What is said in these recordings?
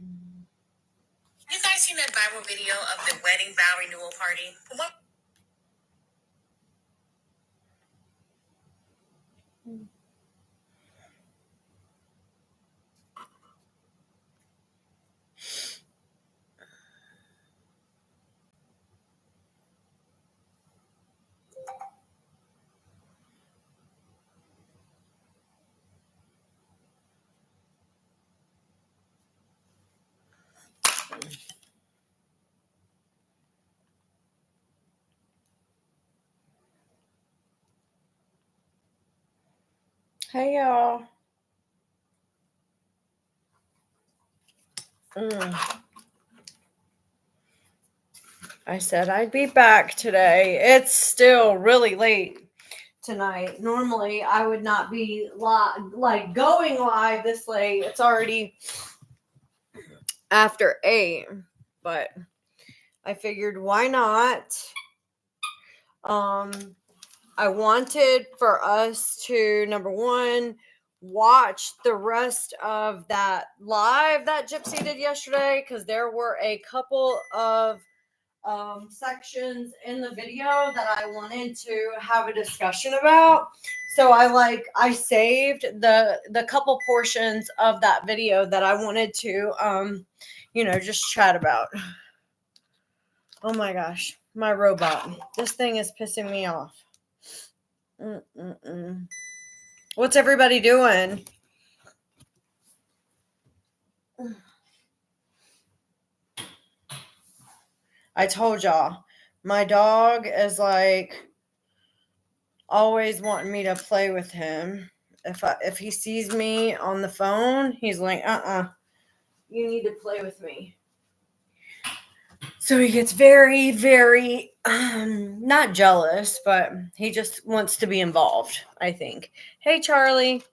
You guys seen that viral video of the wedding vow renewal party? Hey y'all. I said I'd be back today. It's still really late tonight. Normally I would not be going live this late. It's already after 8, but I figured why not? I wanted for us to, number one, watch the rest of that live that Gypsy did yesterday, because there were a couple of sections in the video that I wanted to have a discussion about. So I saved the couple portions of that video that I wanted to just chat about. Oh my gosh, my robot. This thing is pissing me off. What's everybody doing? I told y'all, my dog is always wanting me to play with him. If he sees me on the phone, he's like, you need to play with me. So he gets very, very, not jealous, but he just wants to be involved, I think. Hey, Charlie.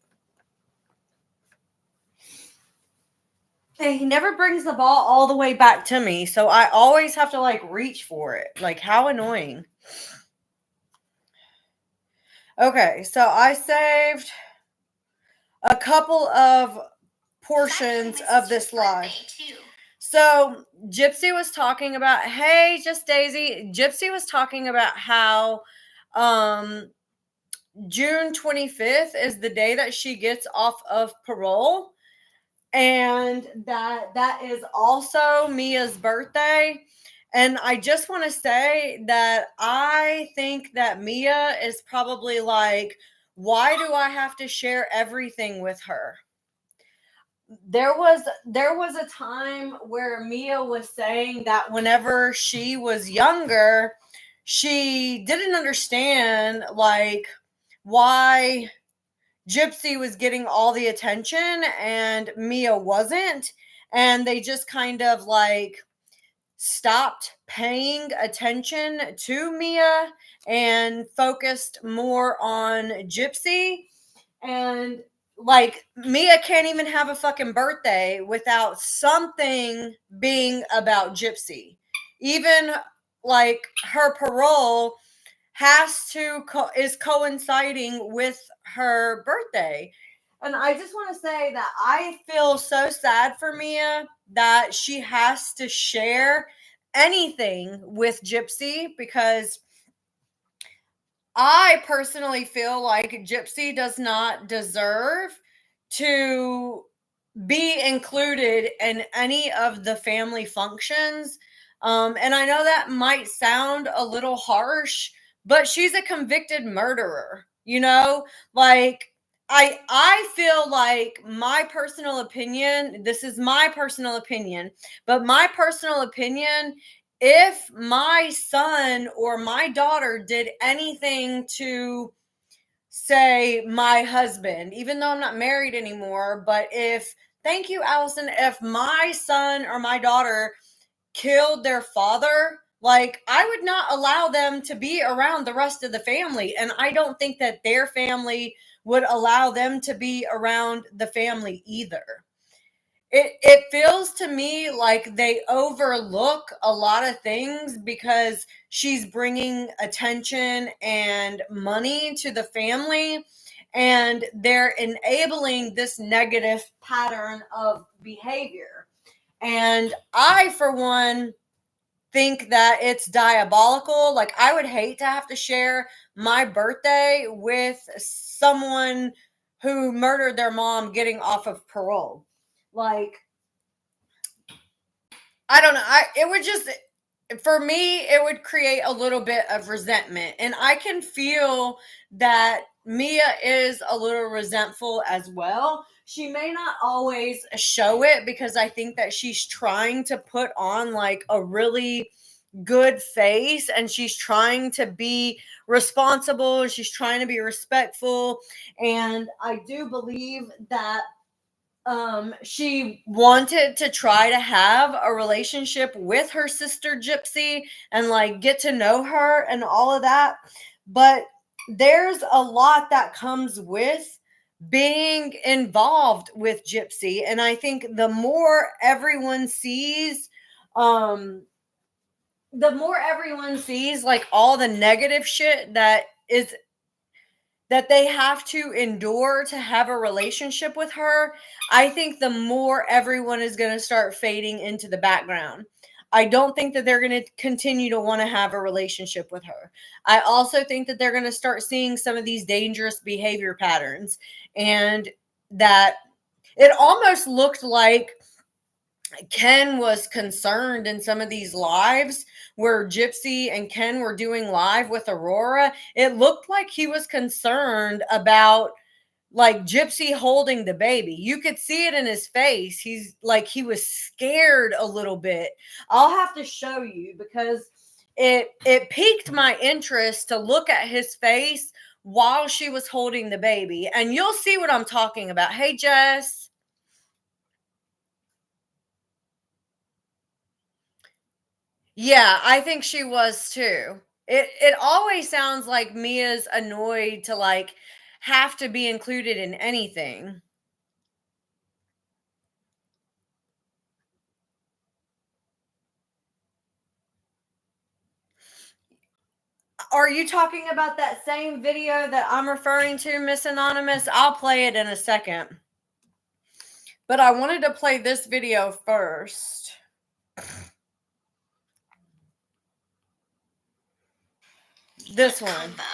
He never brings the ball all the way back to me, so I always have to reach for it. How annoying. Okay, so I saved a couple of portions of this live. So Gypsy was talking about, hey, just Daisy. Gypsy was talking about how June 25th is the day that she gets off of parole. And that is also Mia's birthday. And I just want to say that I think that Mia is probably like, why do I have to share everything with her? There was a time where Mia was saying that whenever she was younger, she didn't understand why Gypsy was getting all the attention and Mia wasn't. And they just kind of stopped paying attention to Mia and focused more on Gypsy. And Mia can't even have a fucking birthday without something being about Gypsy. Even her parole is coinciding with her birthday. And I just want to say that I feel so sad for Mia that she has to share anything with Gypsy, because I personally feel like Gypsy does not deserve to be included in any of the family functions. And I know that might sound a little harsh, but she's a convicted murderer, I feel like my personal opinion, this is my personal opinion, but my personal opinion, if my son or my daughter did anything to, say, my husband, even though I'm not married anymore, but thank you, Allison, if my son or my daughter killed their father, I would not allow them to be around the rest of the family. And I don't think that their family would allow them to be around the family either. It feels to me like they overlook a lot of things because she's bringing attention and money to the family, and they're enabling this negative pattern of behavior. And I, for one, think that it's diabolical. Like, I would hate to have to share my birthday with someone who murdered their mom getting off of parole. Like, I don't know. It would just, for me, it would create a little bit of resentment. And I can feel that Mia is a little resentful as well. She may not always show it because I think that she's trying to put on like a really good face, and she's trying to be responsible, she's trying to be respectful, and I do believe that she wanted to try to have a relationship with her sister Gypsy and like get to know her and all of that. But there's a lot that comes with being involved with Gypsy. And I think um, the more everyone sees like all the negative shit that they have to endure to have a relationship with her, I think the more everyone is going to start fading into the background. I don't think that they're going to continue to want to have a relationship with her. I also think that they're going to start seeing some of these dangerous behavior patterns, and that it almost looked like Ken was concerned in some of these lives where Gypsy and Ken were doing live with Aurora. It looked like he was concerned about like Gypsy holding the baby. You could see it in his face. He's like, he was scared a little bit. I'll have to show you because it piqued my interest to look at his face while she was holding the baby. And you'll see what I'm talking about. Hey, Jess. Yeah, I think she was too. It always sounds like Mia's annoyed to like have to be included in anything. Are you talking about that same video that I'm referring to, Miss Anonymous? I'll play it in a second. But I wanted to play this video first. This one. Combo.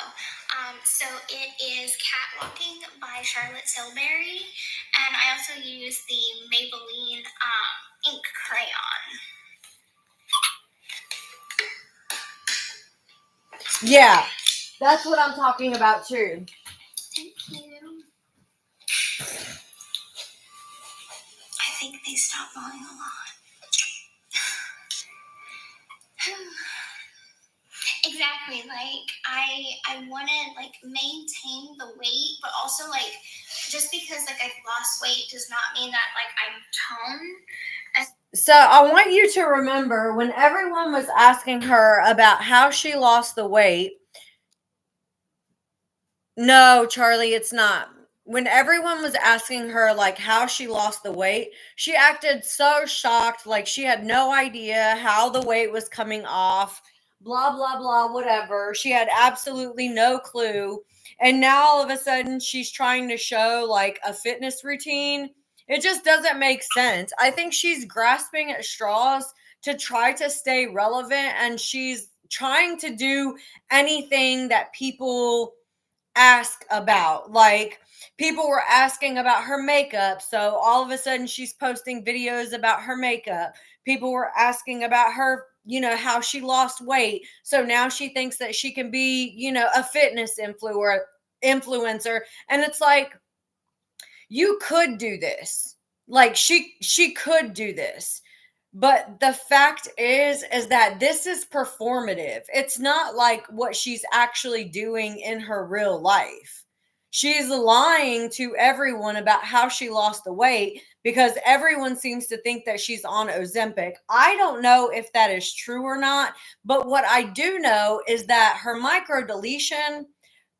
So it is Catwalking by Charlotte Tilbury, and I also use the Maybelline ink crayon. Yeah, that's what I'm talking about too. Thank you. I think they stopped falling a lot. Exactly. Like I want to like maintain the weight, but also like just because like I've lost weight does not mean that like I'm toned. So I want you to remember when everyone was asking her about how she lost the weight. No, Charlie, it's not. When everyone was asking her like how she lost the weight, she acted so shocked, like she had no idea how the weight was coming off. Blah blah blah, whatever. She had absolutely no clue. And now all of a sudden she's trying to show like a fitness routine. It just doesn't make sense. I think she's grasping at straws to try to stay relevant, and she's trying to do anything that people ask about. Like, people were asking about her makeup, so all of a sudden she's posting videos about her makeup. People were asking about her, how she lost weight, so now she thinks that she can be, a fitness influencer. And it's like, you could do this. Like, she could do this. But the fact is that this is performative. It's not like what she's actually doing in her real life. She's lying to everyone about how she lost the weight because everyone seems to think that she's on Ozempic. I don't know if that is true or not, but what I do know is that her microdeletion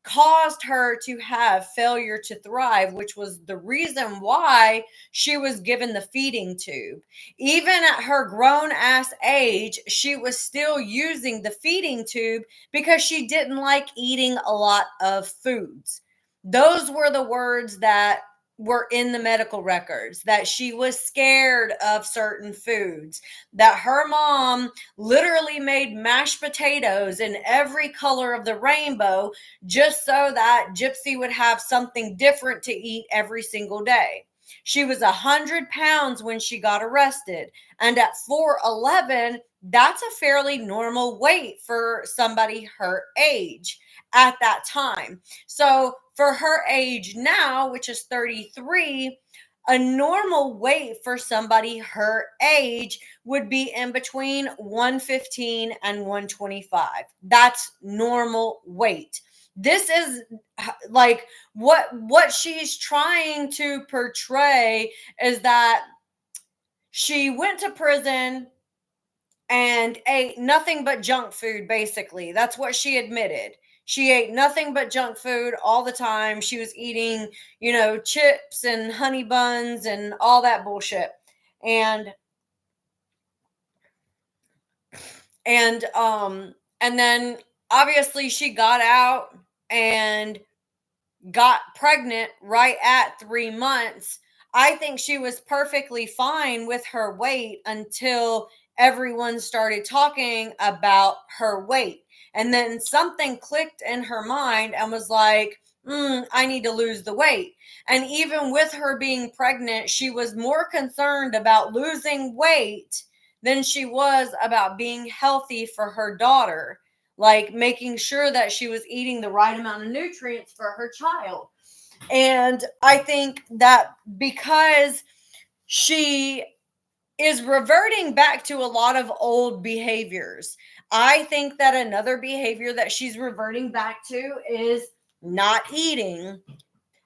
caused her to have failure to thrive, which was the reason why she was given the feeding tube. Even at her grown ass age, she was still using the feeding tube because she didn't like eating a lot of foods. Those were the words that were in the medical records, that she was scared of certain foods, that her mom literally made mashed potatoes in every color of the rainbow just so that Gypsy would have something different to eat every single day. She was 100 pounds when she got arrested. And at 4'11, that's a fairly normal weight for somebody her age at that time. So for her age now, which is 33, a normal weight for somebody her age would be in between 115 and 125. That's normal weight. This is like what she's trying to portray is that she went to prison and ate nothing but junk food, basically. That's what she admitted. She ate nothing but junk food all the time. She was eating, chips and honey buns and all that bullshit. And and then obviously she got out and got pregnant right at 3 months. I think she was perfectly fine with her weight until everyone started talking about her weight. And then something clicked in her mind and was like, I need to lose the weight. And even with her being pregnant, she was more concerned about losing weight than she was about being healthy for her daughter, like making sure that she was eating the right amount of nutrients for her child. And I think that because she is reverting back to a lot of old behaviors, I think that another behavior that she's reverting back to is not eating,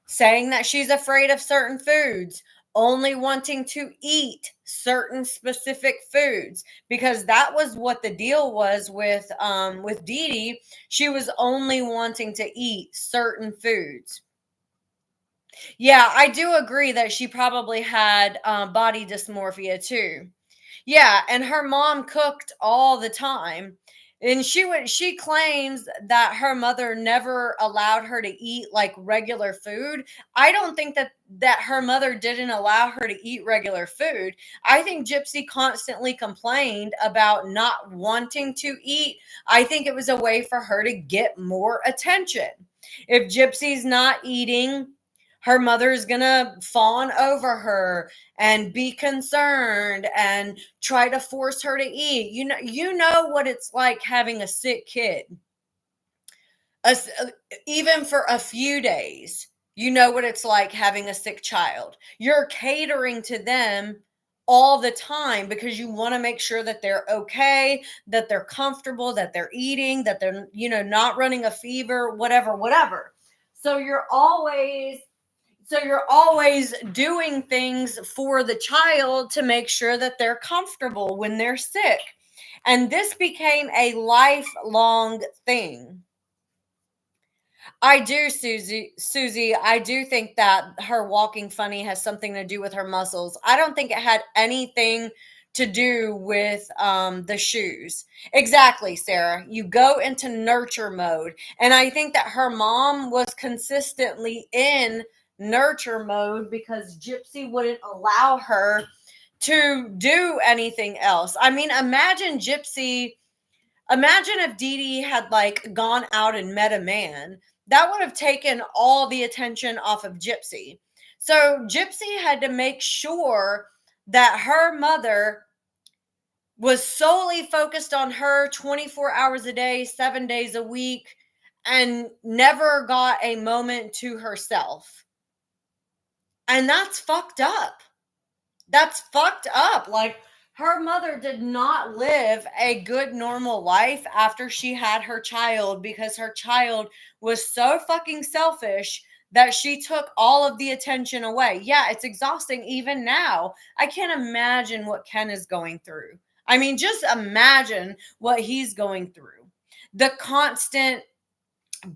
saying that she's afraid of certain foods, only wanting to eat certain specific foods, because that was what the deal was with Dee Dee. She was only wanting to eat certain foods. Yeah, I do agree that she probably had body dysmorphia too. Yeah, and her mom cooked all the time. And she claims that her mother never allowed her to eat like regular food. I don't think that her mother didn't allow her to eat regular food. I think Gypsy constantly complained about not wanting to eat. I think it was a way for her to get more attention. If Gypsy's not eating, her mother's gonna fawn over her and be concerned and try to force her to eat. You know what it's like having a sick kid. Even for a few days, you know what it's like having a sick child. You're catering to them all the time because you want to make sure that they're okay, that they're comfortable, that they're eating, that they're, not running a fever, whatever. So you're always doing things for the child to make sure that they're comfortable when they're sick. And this became a lifelong thing. I do, Susie. I do think that her walking funny has something to do with her muscles. I don't think it had anything to do with the shoes. Exactly, Sarah. You go into nurture mode. And I think that her mom was consistently in nurture mode because Gypsy wouldn't allow her to do anything else. I mean, imagine if Dee Dee had like gone out and met a man. That would have taken all the attention off of Gypsy. So Gypsy had to make sure that her mother was solely focused on her 24 hours a day, 7 days a week, and never got a moment to herself. And that's fucked up. That's fucked up. Like, her mother did not live a good normal life after she had her child because her child was so fucking selfish that she took all of the attention away. Yeah, it's exhausting even now. I can't imagine what Ken is going through. I mean, just imagine what he's going through. The constant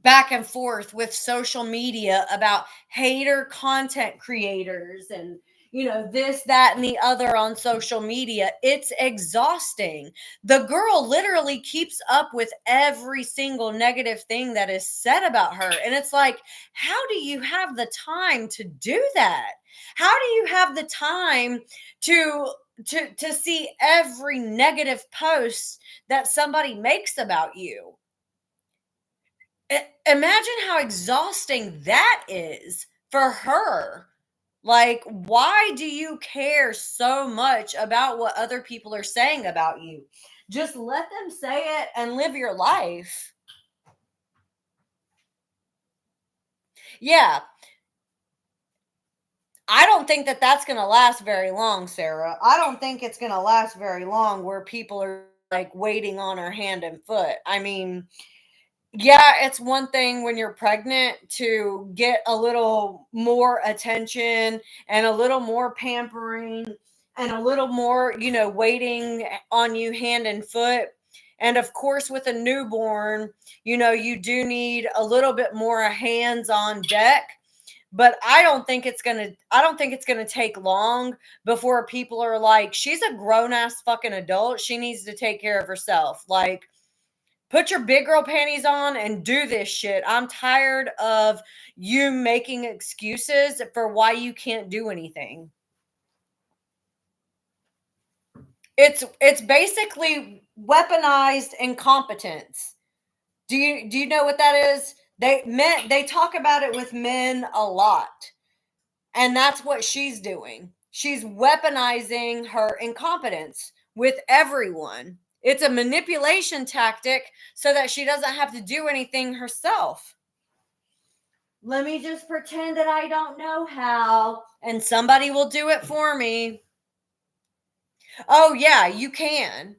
back and forth with social media about hater content creators and this, that, and the other on social media. It's exhausting. The girl literally keeps up with every single negative thing that is said about her. And it's like, how do you have the time to do that? How do you have the time to see every negative post that somebody makes about you? Imagine how exhausting that is for her. Like, why do you care so much about what other people are saying about you? Just let them say it and live your life. Yeah, I don't think that that's going to last very long, Sarah. I don't think it's going to last very long where people are like waiting on her hand and foot. I mean, yeah, it's one thing when you're pregnant to get a little more attention and a little more pampering and a little more, waiting on you hand and foot. And of course, with a newborn, you do need a little bit more hands on deck. But I don't think it's gonna take long before people are like, she's a grown ass fucking adult. She needs to take care of herself. Like, put your big girl panties on and do this shit. I'm tired of you making excuses for why you can't do anything. It's basically weaponized incompetence. Do you know what that is? They talk about it with men a lot. And that's what she's doing. She's weaponizing her incompetence with everyone. It's a manipulation tactic so that she doesn't have to do anything herself. Let me just pretend that I don't know how, and somebody will do it for me. Oh, yeah, you can.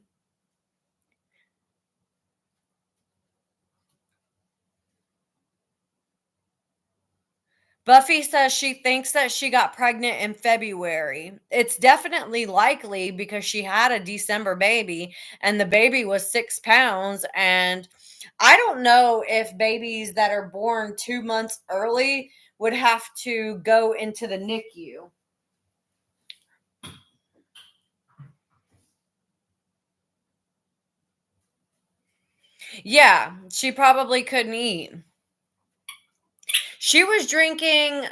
Buffy says she thinks that she got pregnant in February. It's definitely likely because she had a December baby and the baby was 6 pounds. And I don't know if babies that are born 2 months early would have to go into the NICU. Yeah, she probably couldn't eat. She was drinking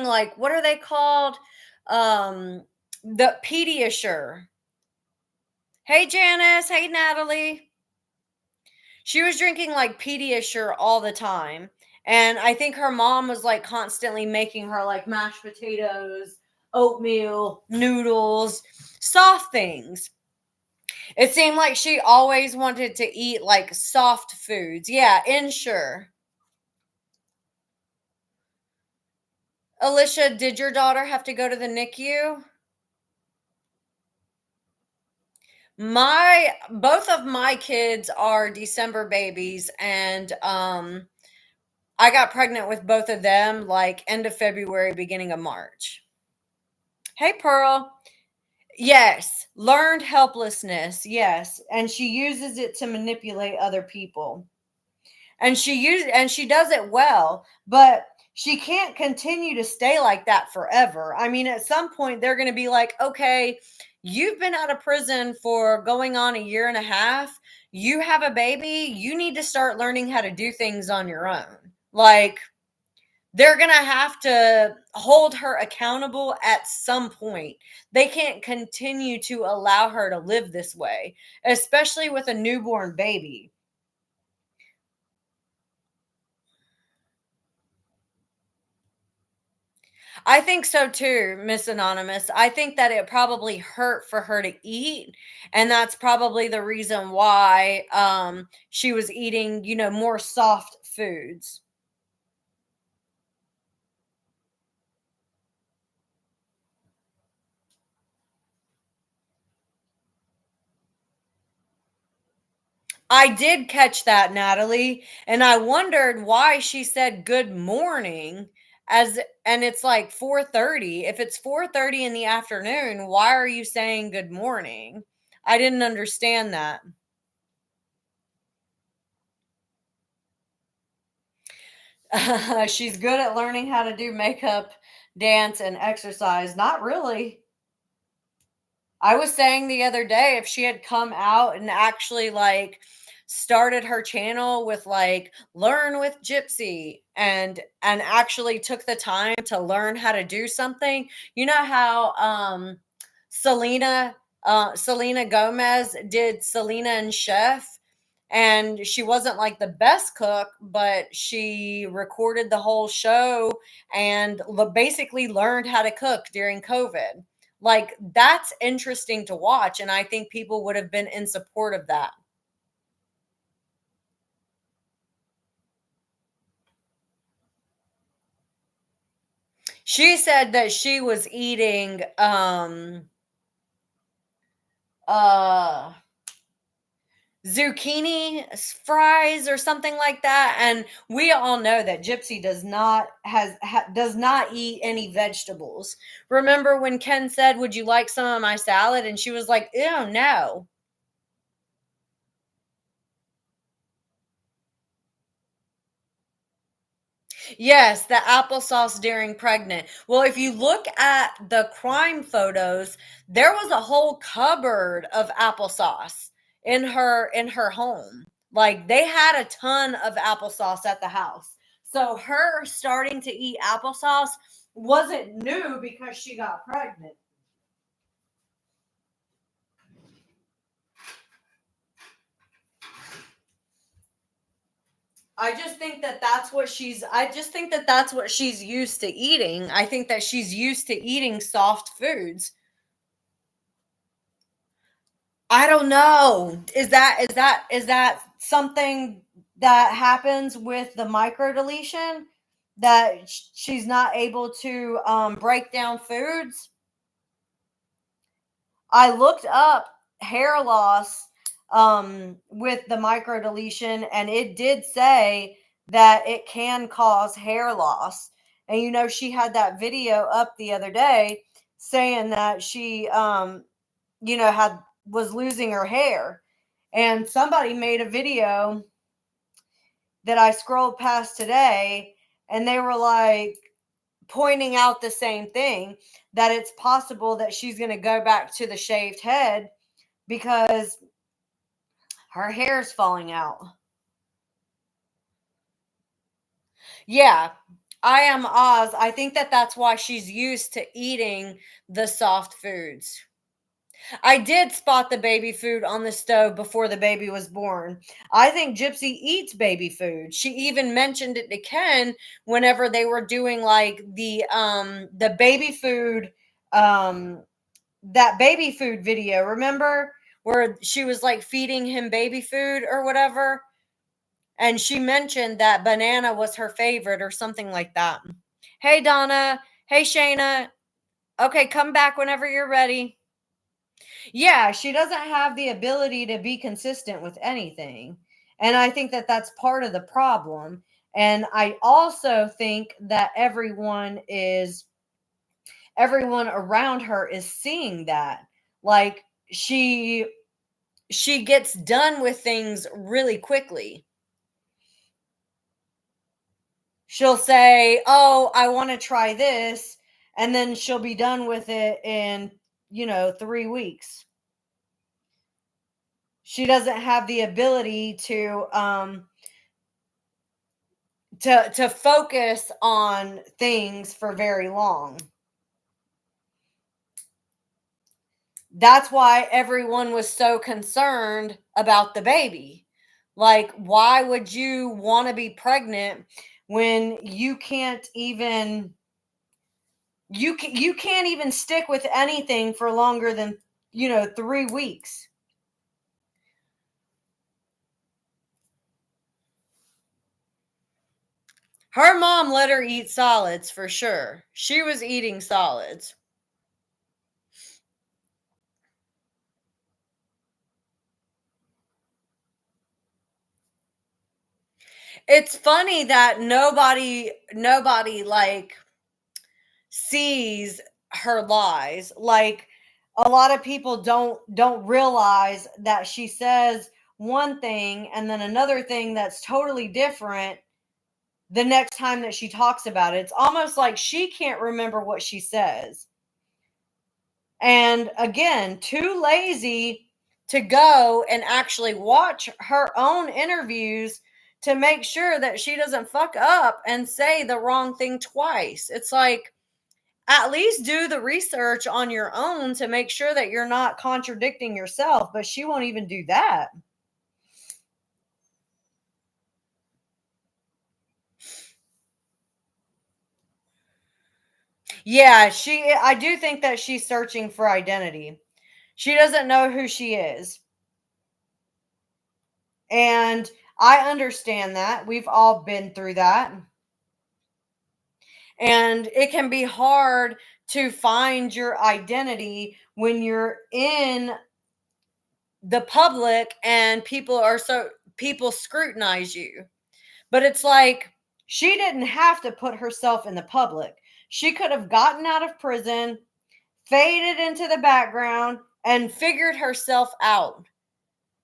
like, what are they called? The Pediasure. Hey Janice, hey Natalie. She was drinking like Pediasure all the time. And I think her mom was like constantly making her like mashed potatoes, oatmeal, noodles, soft things. It seemed like she always wanted to eat like soft foods. Yeah, Ensure. Alicia, did your daughter have to go to the NICU? My both of my kids are December babies, and I got pregnant with both of them like end of February, beginning of March. Hey Pearl. Yes, learned helplessness. Yes, and she uses it to manipulate other people. And she does it well, but she can't continue to stay like that forever. I mean, at some point they're going to be like, okay, you've been out of prison for going on a year and a half, you have a baby, you need to start learning how to do things on your own. Like, they're going to have to hold her accountable at some point. They can't continue to allow her to live this way, especially with a newborn baby. I think so too, Miss Anonymous. I think that it probably hurt for her to eat, and that's probably the reason why she was eating, more soft foods. I did catch that, Natalie, and I wondered why she said good morning and it's like 4:30. If it's 4:30 in the afternoon, why are you saying good morning? I didn't understand that. She's good at learning how to do makeup dance, and exercise. Not really. I was saying the other day, if she had come out and actually like started her channel with like learn with Gypsy and actually took the time to learn how to do something. You know how Selena Selena Gomez did Selena and Chef, and she wasn't like the best cook, but she recorded the whole show and basically learned how to cook during COVID. Like, that's interesting to watch, and I think people would have been in support of that. She said that she was eating uh zucchini fries or something like that, and we all know that Gypsy does not eat any vegetables. Remember when Ken said, "Would you like some of my salad?" and she was like, "Ew, no." Yes, the applesauce during pregnant. Well, if you look at the crime photos, there was a whole cupboard of applesauce in her home. Like, they had a ton of applesauce at the house. So her starting to eat applesauce wasn't new because she got pregnant. I just think that that's what she's used to eating. I think that she's used to eating soft foods. I don't know. Is that something that happens with the micro deletion, that she's not able to break down foods? I looked up hair loss with the micro deletion, and it did say that it can cause hair loss. And she had that video up the other day saying that she had was losing her hair. And somebody made a video that I scrolled past today, and they were like pointing out the same thing, that it's possible that she's going to go back to the shaved head because her hair's falling out. Yeah, I am Oz. I think that that's why she's used to eating the soft foods. I did spot the baby food on the stove before the baby was born. I think Gypsy eats baby food. She even mentioned it to Ken whenever they were doing like the baby food that baby food video, remember? Where she was like feeding him baby food or whatever. And she mentioned that banana was her favorite or something like that. Hey Donna. Hey Shayna. Okay, come back whenever you're ready. Yeah, she doesn't have the ability to be consistent with anything. And I think that that's part of the problem. And I also think that everyone around her is seeing that. Like, she gets done with things really quickly. She'll say, "Oh, I want to try this," and then she'll be done with it in 3 weeks. She doesn't have the ability to focus on things for very long. That's why everyone was so concerned about the baby. Like, why would you want to be pregnant when you can't even stick with anything for longer than 3 weeks? Her mom let her eat solids for sure. She was eating solids. It's funny that nobody like sees her lies. Like, a lot of people don't realize that she says one thing and then another thing that's totally different the next time that she talks about it. It's almost like she can't remember what she says. And again, too lazy to go and actually watch her own interviews to make sure that she doesn't fuck up and say the wrong thing twice. It's like, at least do the research on your own to make sure that you're not contradicting yourself, but she won't even do that. Yeah, I do think that she's searching for identity. She doesn't know who she is. And I understand that. We've all been through that. And it can be hard to find your identity when you're in the public and people scrutinize you. But it's like, she didn't have to put herself in the public. She could have gotten out of prison, faded into the background, and figured herself out.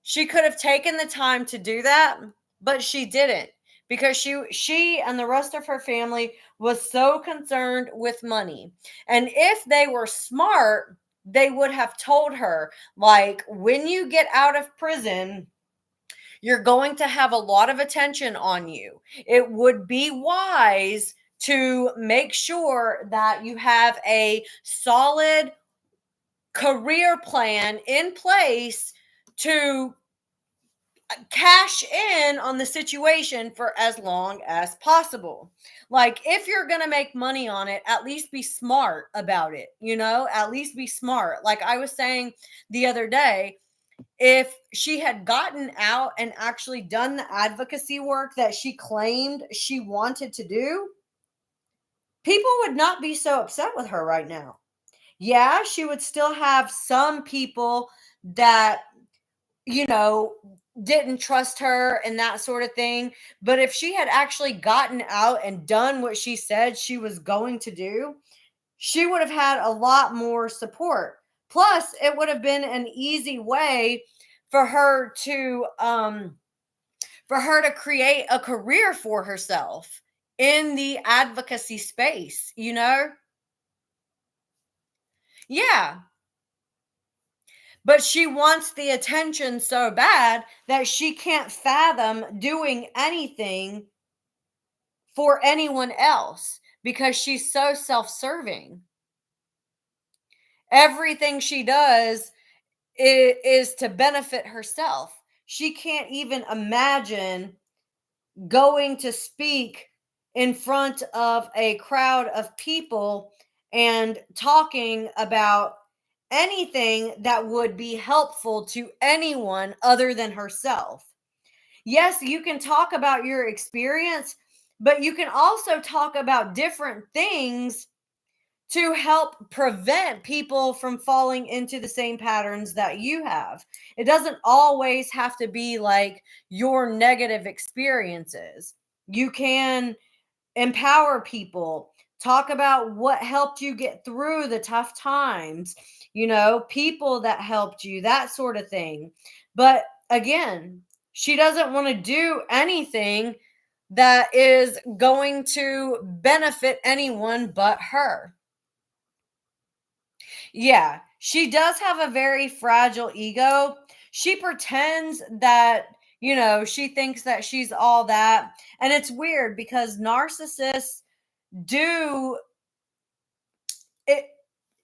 She could have taken the time to do that, but she didn't, because she and the rest of her family was so concerned with money. And if they were smart, they would have told her, like, when you get out of prison, you're going to have a lot of attention on you. It would be wise to make sure that you have a solid career plan in place to cash in on the situation for as long as possible. Like, if you're going to make money on it, at least be smart about it, at least be smart. Like I was saying the other day, if she had gotten out and actually done the advocacy work that she claimed she wanted to do, people would not be so upset with her right now. Yeah, she would still have some people that, didn't trust her and that sort of thing. But if she had actually gotten out and done what she said she was going to do, she would have had a lot more support. Plus, it would have been an easy way for her to create a career for herself in the advocacy space, Yeah. But she wants the attention so bad that she can't fathom doing anything for anyone else because she's so self-serving. Everything she does is to benefit herself. She can't even imagine going to speak in front of a crowd of people and talking about anything that would be helpful to anyone other than herself. Yes, you can talk about your experience, but you can also talk about different things to help prevent people from falling into the same patterns that you have. It doesn't always have to be like your negative experiences. You can empower people, talk about what helped you get through the tough times, people that helped you, that sort of thing. But again, she doesn't want to do anything that is going to benefit anyone but her. Yeah, she does have a very fragile ego. She pretends that, she thinks that she's all that. And it's weird because narcissists do it.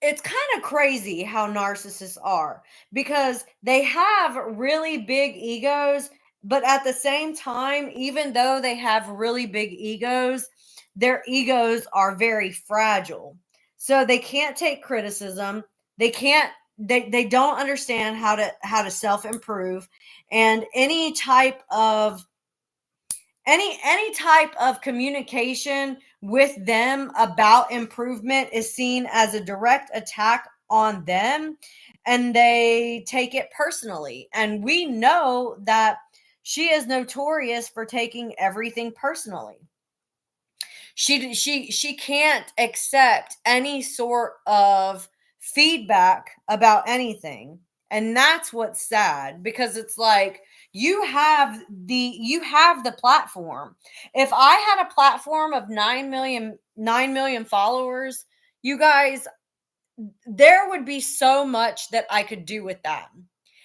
It's kind of crazy how narcissists are, because they have really big egos, but at the same time, even though they have really big egos, their egos are very fragile. So they can't take criticism. They can't they don't understand how to self-improve, and any type of communication with them about improvement is seen as a direct attack on them, and they take it personally. And we know that she is notorious for taking everything personally. She can't accept any sort of feedback about anything. And that's what's sad, because it's like, You have the platform. If I had a platform of 9 million followers, you guys, there would be so much that I could do with that.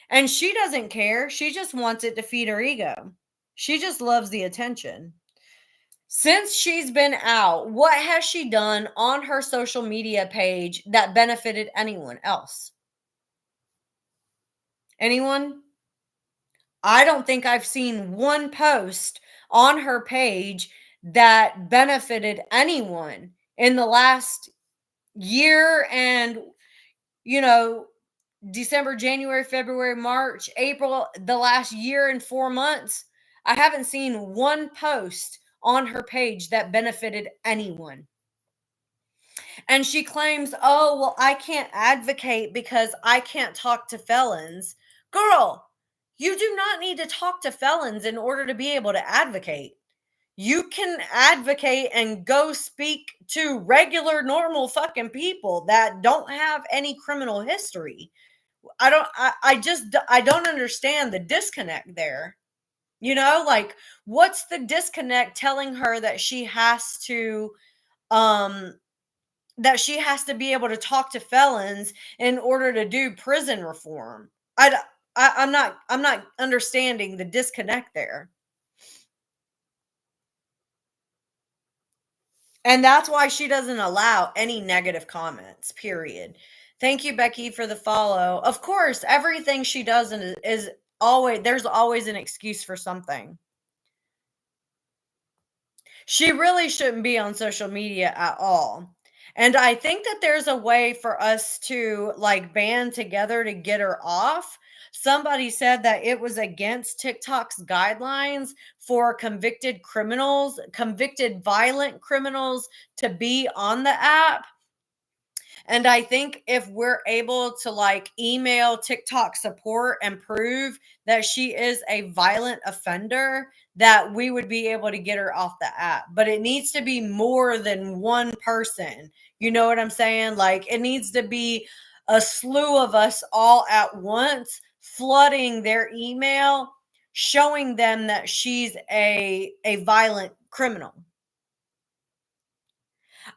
And she doesn't care. She just wants it to feed her ego. She just loves the attention. Since she's been out, what has she done on her social media page that benefited anyone else? Anyone? I don't think I've seen one post on her page that benefited anyone in the last year and, you know, December, January, February, March, April, the last year and 4 months. I haven't seen one post on her page that benefited anyone. And she claims, oh, well, I can't advocate because I can't talk to felons. Girl, you do not need to talk to felons in order to be able to advocate. You can advocate and go speak to regular, normal fucking people that don't have any criminal history. I don't understand the disconnect there. You know, like, what's the disconnect telling her that she has to, be able to talk to felons in order to do prison reform? I'm not understanding the disconnect there. And that's why she doesn't allow any negative comments, period. Thank you, Becky, for the follow. Of course, everything she does is always, there's always an excuse for something. She really shouldn't be on social media at all. And I think that there's a way for us to like band together to get her off. Somebody said that it was against TikTok's guidelines for convicted violent criminals to be on the app. And I think if we're able to like email TikTok support and prove that she is a violent offender, that we would be able to get her off the app. But it needs to be more than one person. You know what I'm saying? Like, it needs to be a slew of us all at once flooding their email, showing them that she's a violent criminal.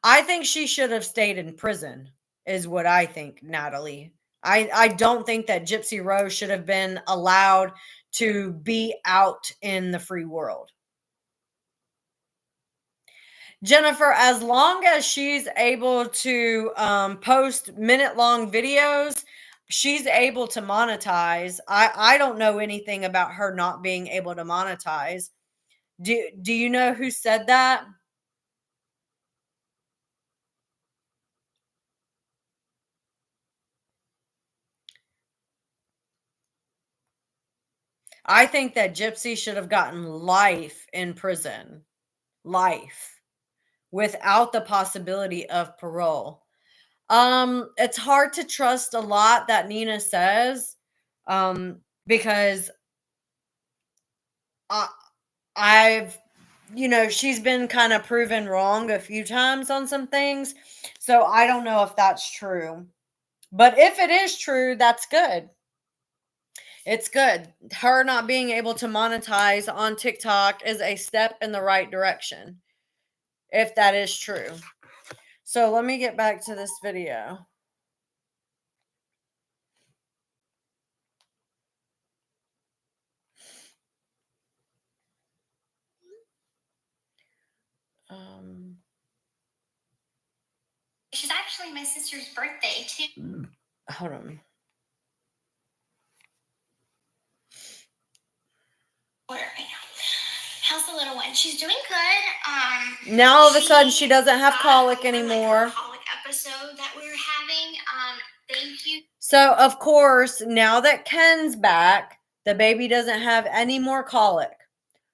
I think she should have stayed in prison, is what I think, Natalie. I don't think that Gypsy Rose should have been allowed to be out in the free world. Jennifer, as long as she's able to post minute-long videos, she's able to monetize. I don't know anything about her not being able to monetize. Do you know who said that? I think that Gypsy should have gotten life in prison. Life. Without the possibility of parole. It's hard to trust a lot that Nina says. Because I've, she's been kind of proven wrong a few times on some things. So I don't know if that's true. But if it is true, that's good. It's good. Her not being able to monetize on TikTok is a step in the right direction, if that is true. So let me get back to this video. She's actually my sister's birthday too. Hold on. How's the little one? She's doing good. Now all of a sudden she doesn't have colic anymore. Like colic episode that we were having. Thank you. So of course, now that Ken's back, the baby doesn't have any more colic.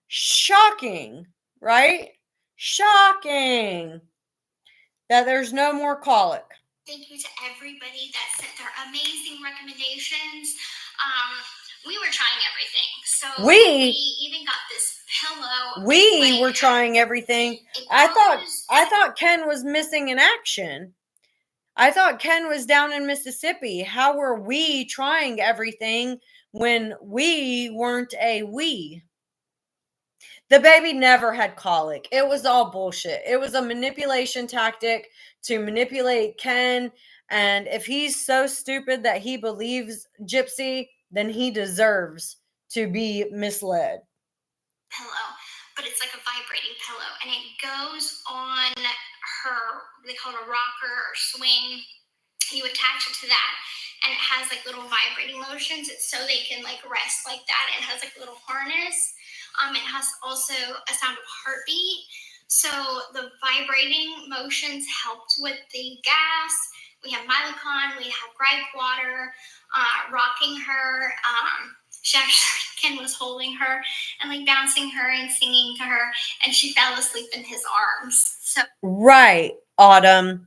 Shocking, right? Shocking that there's no more colic. Thank you to everybody that sent their amazing recommendations. We were trying everything. So we even got this pillow. We were trying everything. I thought Ken was missing in action. I thought Ken was down in Mississippi. How were we trying everything when we weren't a we? The baby never had colic. It was all bullshit. It was a manipulation tactic to manipulate Ken. And if he's so stupid that he believes Gypsy, then he deserves to be misled. Pillow, but it's like a vibrating pillow, and it goes on her, they call it a rocker or swing. You attach it to that, and it has like little vibrating motions. It's so they can like rest like that. It has like a little harness. It has also a sound of heartbeat. So the vibrating motions helped with the gas. We have Milacon, we have gripe water, rocking her. She actually, Ken was holding her and like bouncing her and singing to her, and she fell asleep in his arms. So Right, Autumn.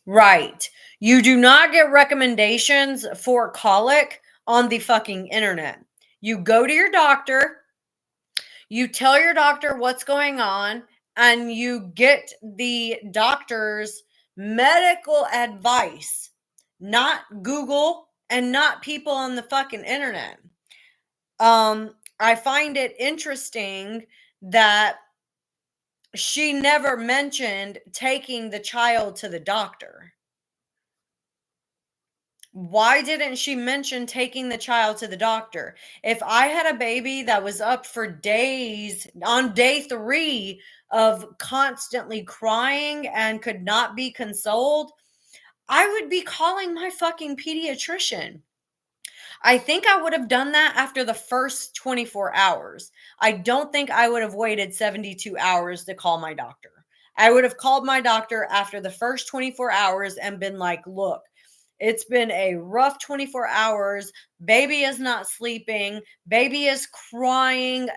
Right. You do not get recommendations for colic on the fucking internet. You go to your doctor, you tell your doctor what's going on, and you get the doctor's medical advice, not Google and not people on the fucking internet. I find it interesting that she never mentioned taking the child to the doctor. Why didn't she mention taking the child to the doctor? If I had a baby that was up for days, on day 3 of constantly crying and could not be consoled, I would be calling my fucking pediatrician. I think I would have done that after the first 24 hours. I don't think I would have waited 72 hours to call my doctor. I would have called my doctor after the first 24 hours and been like, look, it's been a rough 24 hours. Baby is not sleeping. Baby is crying,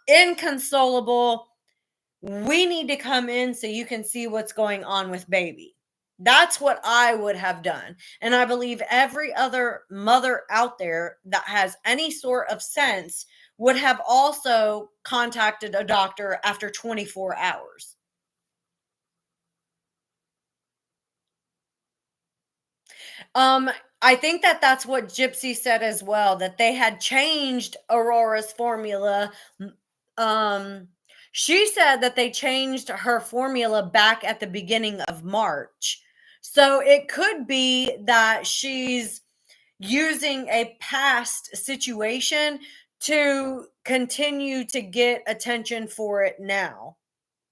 inconsolable. We need to come in so you can see what's going on with baby. That's what I would have done. And I believe every other mother out there that has any sort of sense would have also contacted a doctor after 24 hours. I think that that's what Gypsy said as well, that they had changed Aurora's formula. She said that they changed her formula back at the beginning of March. So it could be that she's using a past situation to continue to get attention for it now.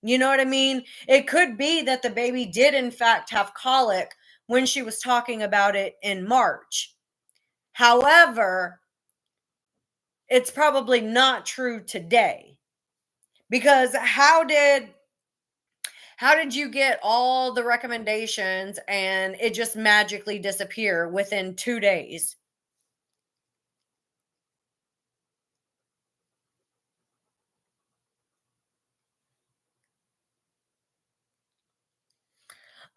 You know what I mean? It could be that the baby did, in fact, have colic when she was talking about it in March. However, it's probably not true today. Because how did you get all the recommendations and it just magically disappear within 2 days?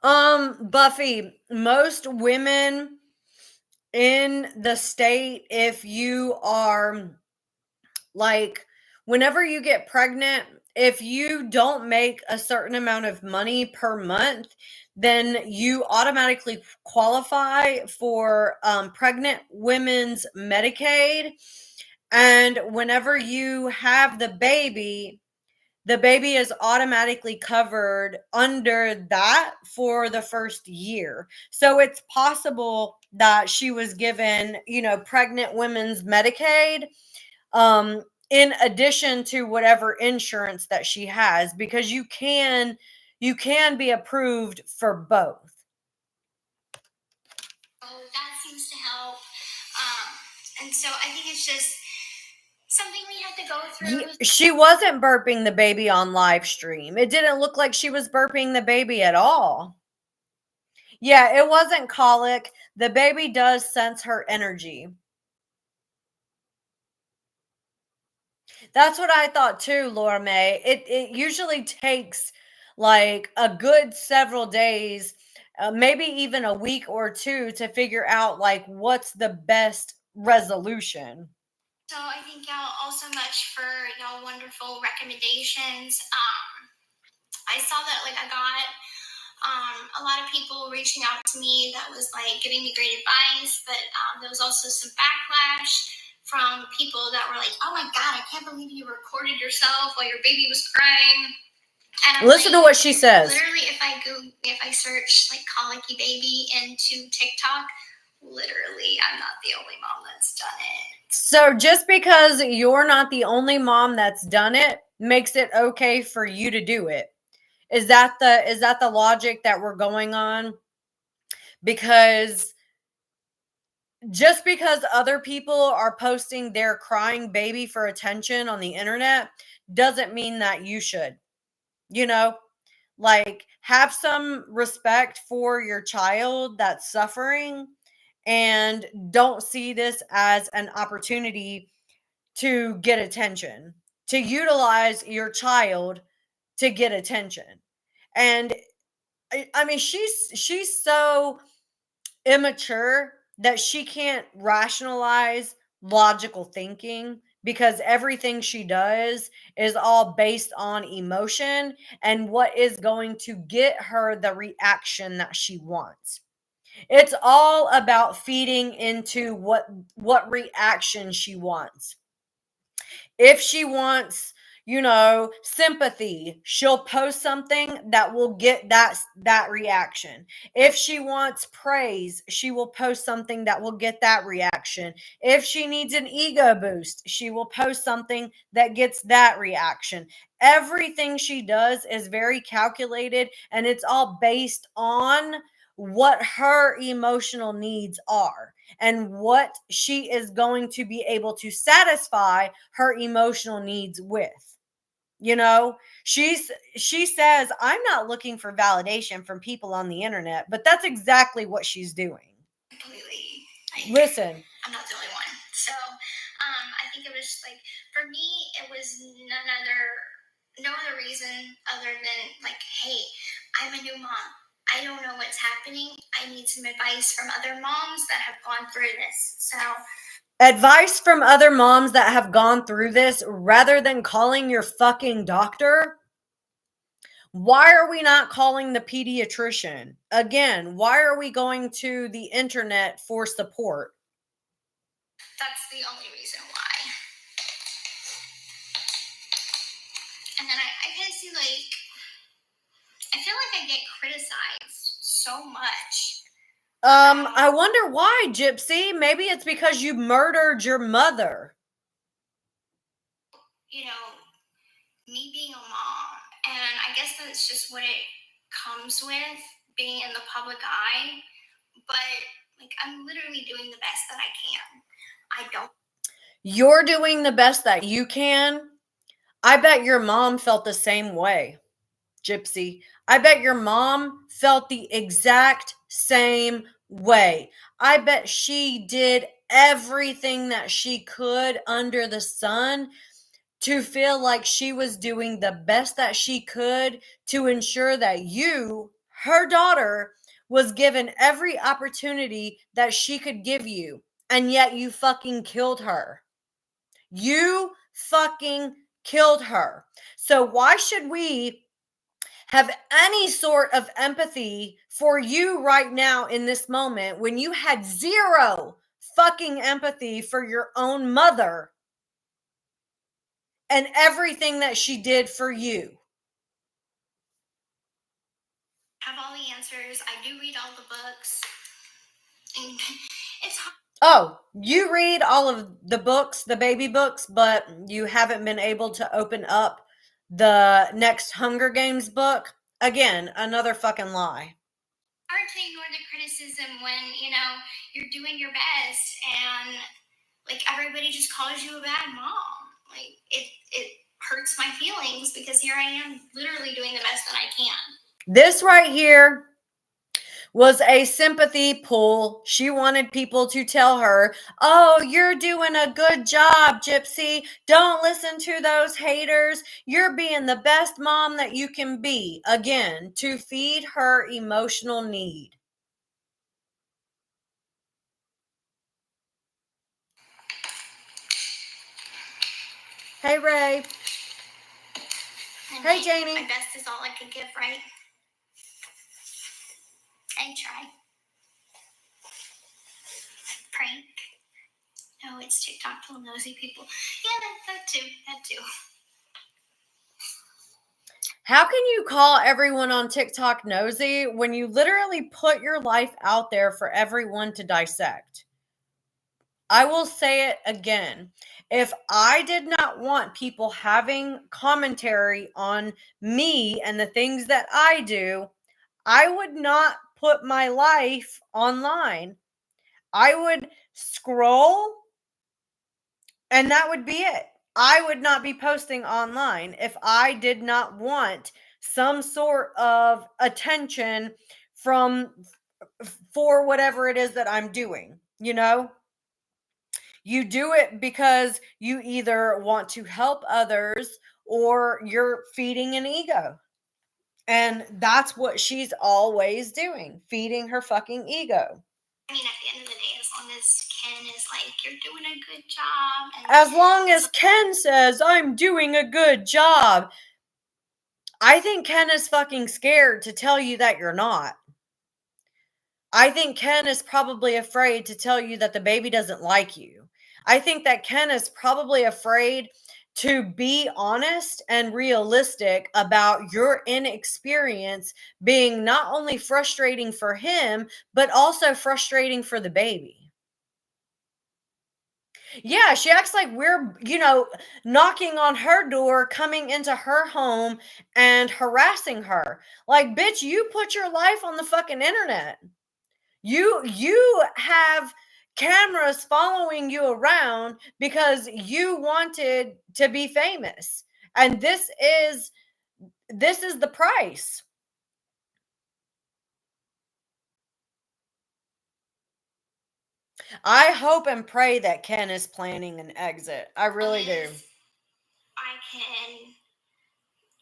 Buffy, most women in the state, if you are like, whenever you get pregnant, if you don't make a certain amount of money per month, then you automatically qualify for pregnant women's Medicaid. And whenever you have the baby is automatically covered under that for the first year. So it's possible that she was given, pregnant women's Medicaid, in addition to whatever insurance that she has, because you can be approved for both. oh, that seems to help. And so I think it's just something we had to go through. She wasn't burping the baby on live stream. It didn't look like she was burping the baby at all. Yeah, it wasn't colic. The baby does sense her energy. That's what I thought too, Laura May. It usually takes like a good several days, maybe even a week or two, to figure out like what's the best resolution. So I thank y'all all so much for y'all wonderful recommendations. I saw that like I got A lot of people reaching out to me that was like giving me great advice, but there was also some backlash from people that were like, "Oh my God, I can't believe you recorded yourself while your baby was crying." And listen to what she says. Literally, if I search like colicky baby into TikTok, literally, I'm not the only mom that's done it. So just because you're not the only mom that's done it makes it okay for you to do it. Is that the logic that we're going on? Because just because other people are posting their crying baby for attention on the internet doesn't mean that you should. You know, like, have some respect for your child that's suffering, and don't see this as an opportunity to get attention, to utilize your child to get attention. And I mean, she's so immature that she can't rationalize logical thinking, because everything she does is all based on emotion and what is going to get her the reaction that she wants. It's all about feeding into what reaction she wants. If she wants, sympathy, she'll post something that will get that reaction. If she wants praise, she will post something that will get that reaction. If she needs an ego boost, she will post something that gets that reaction. Everything she does is very calculated, and it's all based on what her emotional needs are and what she is going to be able to satisfy her emotional needs with. She says, "I'm not looking for validation from people on the internet," but that's exactly what she's doing. Completely. Listen, I'm not the only one. So I think it was just like, for me, it was no other reason other than like, hey, I'm a new mom. I don't know what's happening. I need some advice from other moms that have gone through this. So advice from other moms that have gone through this rather than calling your fucking doctor. Why are we not calling the pediatrician? Again, why are we going to the internet for support? That's the only reason why. And then I kind of see like, I feel like I get criticized so much. I wonder why, Gypsy. Maybe it's because you murdered your mother. Me being a mom, and I guess that's just what it comes with being in the public eye. But like, I'm literally doing the best that I can. You're doing the best that you can. I bet your mom felt the same way, Gypsy. I bet your mom felt the exact same way. I bet she did everything that she could under the sun to feel like she was doing the best that she could to ensure that you, her daughter, was given every opportunity that she could give you. And yet you fucking killed her. You fucking killed her. So why should we have any sort of empathy for you right now in this moment when you had zero fucking empathy for your own mother and everything that she did for you? Have all the answers. I do read all the books. And it's hard. Oh, you read all of the books, the baby books, but you haven't been able to open up the next Hunger Games book? Again, another fucking lie. Hard to ignore the criticism when, you're doing your best and like everybody just calls you a bad mom. Like it hurts my feelings because here I am literally doing the best that I can. This right here was a sympathy pull. She wanted people to tell her, "Oh, you're doing a good job, Gypsy. Don't listen to those haters. You're being the best mom that you can be." Again, to feed her emotional need. Hey, Ray. And hey, Janie. My best is all I could give, right? I try. Prank. No, it's TikTok full of nosy people. Yeah, that too. How can you call everyone on TikTok nosy when you literally put your life out there for everyone to dissect? I will say it again. If I did not want people having commentary on me and the things that I do, I would not put my life online. I would scroll and that would be it. I would not be posting online if I did not want some sort of attention from for whatever it is that I'm doing, you know? You do it because you either want to help others or you're feeding an ego. And that's what she's always doing, feeding her fucking ego. I mean, at the end of the day, as long as Ken is like, you're doing a good job. And as long as Ken says, I'm doing a good job, I think Ken is fucking scared to tell you that you're not. I think Ken is probably afraid to tell you that the baby doesn't like you. I think that Ken is probably afraid to be honest and realistic about your inexperience being not only frustrating for him, but also frustrating for the baby. Yeah, she acts like we're, knocking on her door, coming into her home and harassing her. Like, bitch, you put your life on the fucking internet. You have cameras following you around because you wanted to be famous. And this is the price. I hope and pray that Ken is planning an exit. I really do. I can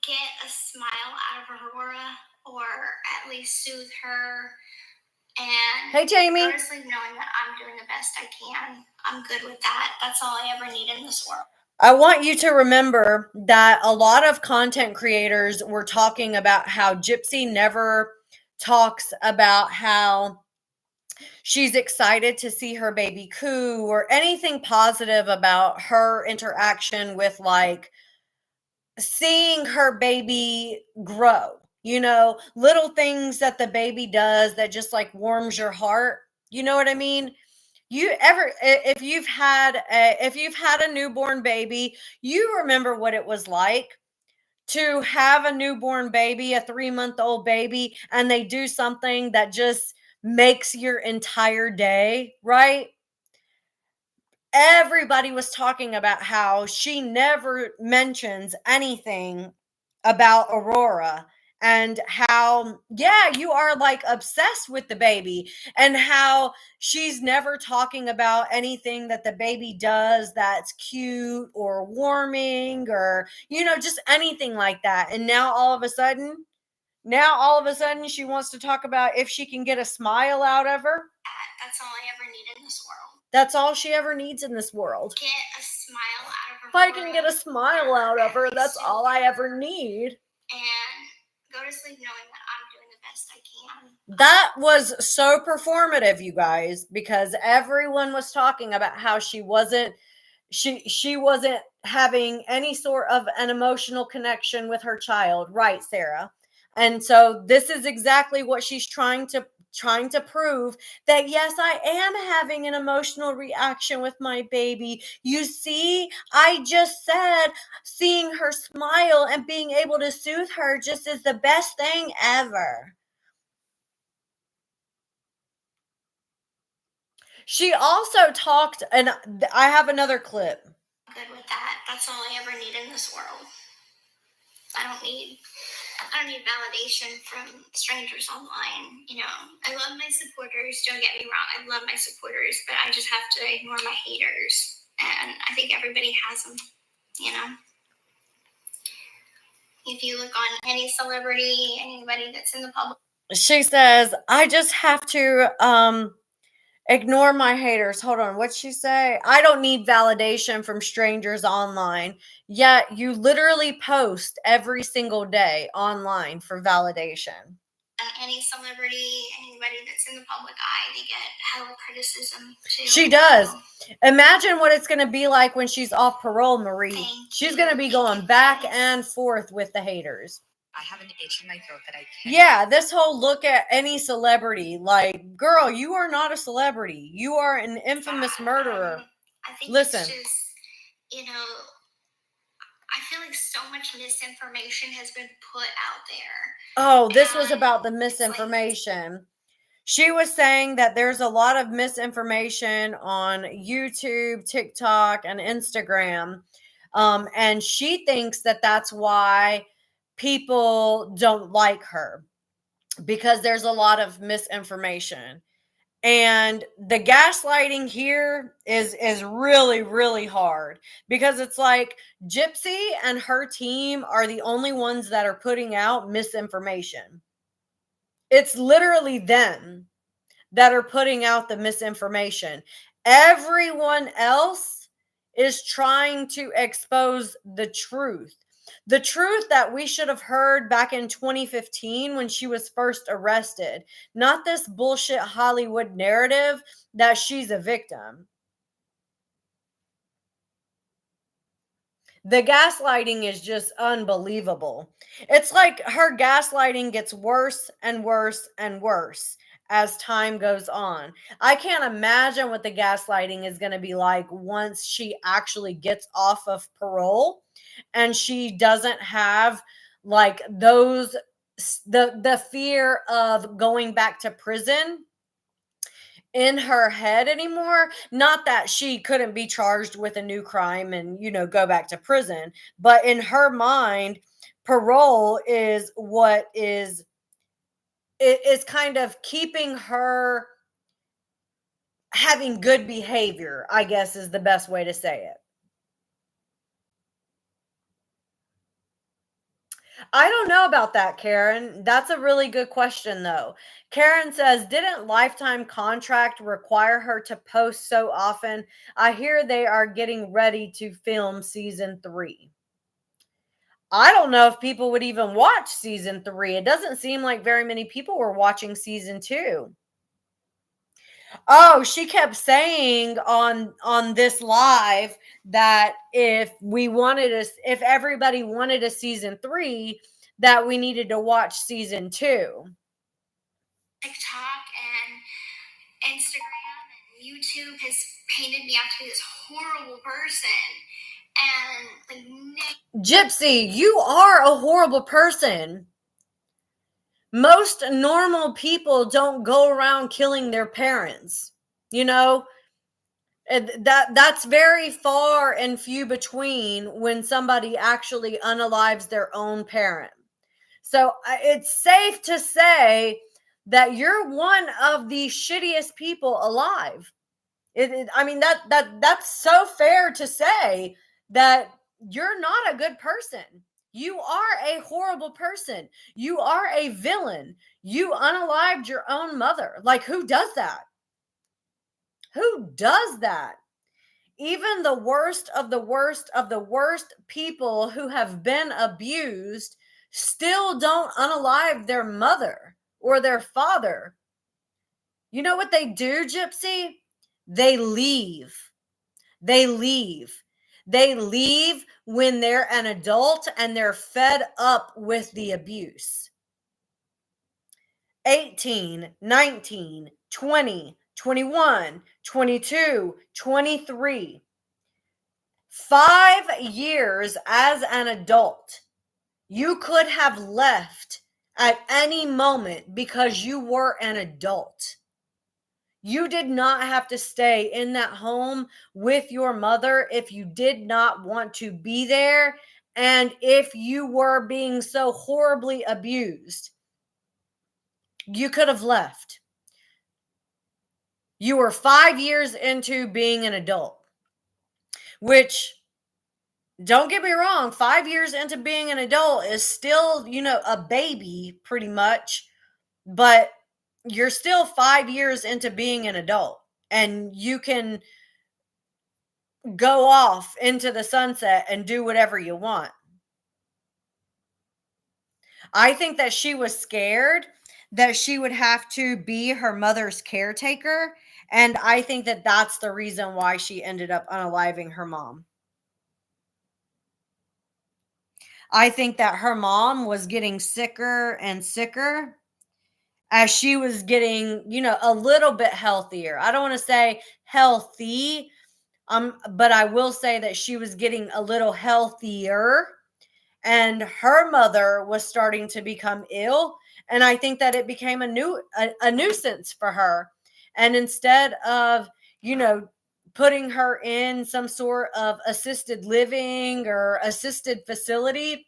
get a smile out of Aurora, or at least soothe her, and hey, Jamie, go to sleep knowing that I'm doing the best I can. I'm good with that. That's all I ever need in this world. I want you to remember that a lot of content creators were talking about how Gypsy never talks about how she's excited to see her baby coo or anything positive about her interaction with, like, seeing her baby grow, little things that the baby does that just like warms your heart. You know what I mean? If you've had a newborn baby, you remember what it was like to have a newborn baby, a 3-month-old baby, and they do something that just makes your entire day, right? Everybody was talking about how she never mentions anything about Aurora and how, yeah, you are like obsessed with the baby, and how she's never talking about anything that the baby does that's cute or warming or, just anything like that. And now all of a sudden she wants to talk about if she can get a smile out of her. That's all I ever need in this world. That's all she ever needs in this world. Get a smile out of her. If I can get a smile out of her, that's all I ever need. And go to sleep knowing that I'm doing the best I can. That was so performative, you guys, because everyone was talking about how she wasn't having any sort of an emotional connection with her child, right, Sarah? And so this is exactly what she's trying to prove, that yes, I am having an emotional reaction with my baby. You see, I just said seeing her smile and being able to soothe her just is the best thing ever. She also talked, and I have another clip. Good with that. That's all I ever need in this world. I don't need validation from strangers online. I love my supporters. Don't get me wrong. I love my supporters, but I just have to ignore my haters. And I think everybody has them, If you look on any celebrity, anybody that's in the public. She says, I just have to ignore my haters. Hold on. What'd she say? I don't need validation from strangers online. Yet you literally post every single day online for validation. And any celebrity, anybody that's in the public eye, they get hella criticism too. She does. Imagine what it's going to be like when she's off parole, Marie. She's going to be going back and forth with the haters. I have an itch in my throat that I can't. Yeah, this whole look at any celebrity, like, girl, you are not a celebrity. You are an infamous murderer. I think Listen. It's just, I feel like so much misinformation has been put out there. Oh, this was about the misinformation. She was saying that there's a lot of misinformation on YouTube, TikTok, and Instagram. And she thinks that that's why people don't like her, because there's a lot of misinformation. And the gaslighting here is really, really hard, because it's like Gypsy and her team are the only ones that are putting out misinformation. It's literally them that are putting out the misinformation. Everyone else is trying to expose the truth. The truth that we should have heard back in 2015 when she was first arrested. Not this bullshit Hollywood narrative that she's a victim. The gaslighting is just unbelievable. It's like her gaslighting gets worse and worse and worse as time goes on. I can't imagine what the gaslighting is going to be like once she actually gets off of parole and she doesn't have like the fear of going back to prison in her head anymore. Not that she couldn't be charged with a new crime and, go back to prison, but in her mind, parole is what is kind of keeping her having good behavior, I guess is the best way to say it. I don't know about that, Karen. That's a really good question, though. Karen says, didn't Lifetime contract require her to post so often? I hear they are getting ready to film season 3. I don't know if people would even watch season 3. It doesn't seem like very many people were watching season 2. Oh, she kept saying on this live that if everybody wanted a season 3, that we needed to watch season 2. TikTok and Instagram and YouTube has painted me out to be this horrible person. And Gypsy, you are a horrible person. Most normal people don't go around killing their parents. That's very far and few between when somebody actually unalives their own parent. So it's safe to say that you're one of the shittiest people alive. That's so fair to say that you're not a good person. You are a horrible person. You are a villain. You unalived your own mother. Like, who does that? Who does that? Even the worst of the worst of the worst people who have been abused still don't unalive their mother or their father. You know what they do, Gypsy? They leave. They leave. They leave when they're an adult and they're fed up with the abuse. 18, 19, 20, 21, 22, 23. 5 years as an adult. You could have left at any moment because you were an adult. You did not have to stay in that home with your mother if you did not want to be there and if you were being so horribly abused. You could have left. You were 5 years into being an adult, which, don't get me wrong, 5 years into being an adult is still, a baby pretty much, but you're still 5 years into being an adult and you can go off into the sunset and do whatever you want. I think that she was scared that she would have to be her mother's caretaker. And I think that that's the reason why she ended up unaliving her mom. I think that her mom was getting sicker and sicker as she was getting, a little bit healthier. I don't want to say healthy, but I will say that she was getting a little healthier, and her mother was starting to become ill. And I think that it became a nuisance for her. And instead of, you know, putting her in some sort of assisted living or assisted facility,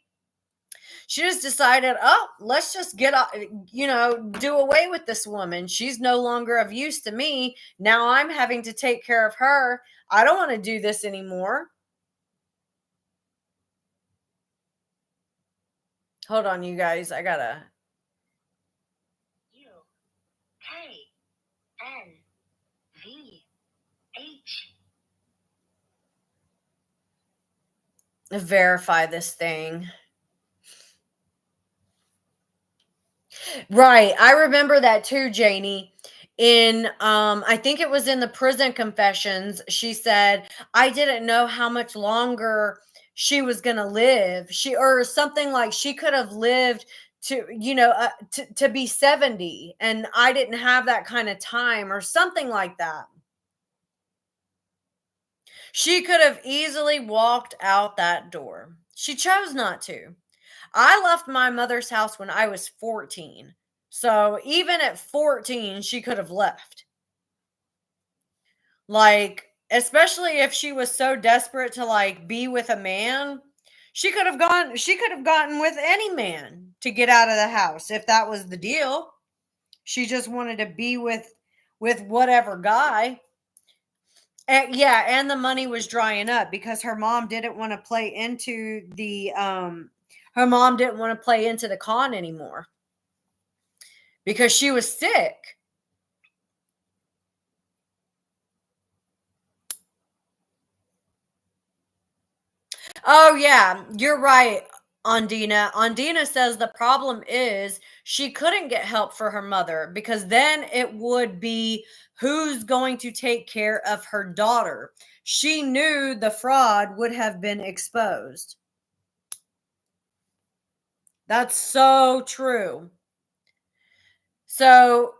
she just decided, oh, let's just do away with this woman. She's no longer of use to me. Now I'm having to take care of her. I don't want to do this anymore. Hold on, you guys. I gotta UKNVH. verify this thing. Right. I remember that too, Janie. In I think it was in the prison confessions, she said, I didn't know how much longer she was going to live. She or something like she could have lived to be 70, and I didn't have that kind of time or something like that. She could have easily walked out that door. She chose not to. I left my mother's house when I was 14. So even at 14, she could have left. Like, especially if she was so desperate to like be with a man, she could have gotten with any man to get out of the house if that was the deal. She just wanted to be with whatever guy. And yeah, and the money was drying up because her mom didn't want to play into the con anymore because she was sick. Oh yeah, you're right, Ondina. Ondina says the problem is she couldn't get help for her mother because then it would be who's going to take care of her daughter. She knew the fraud would have been exposed. That's so true. So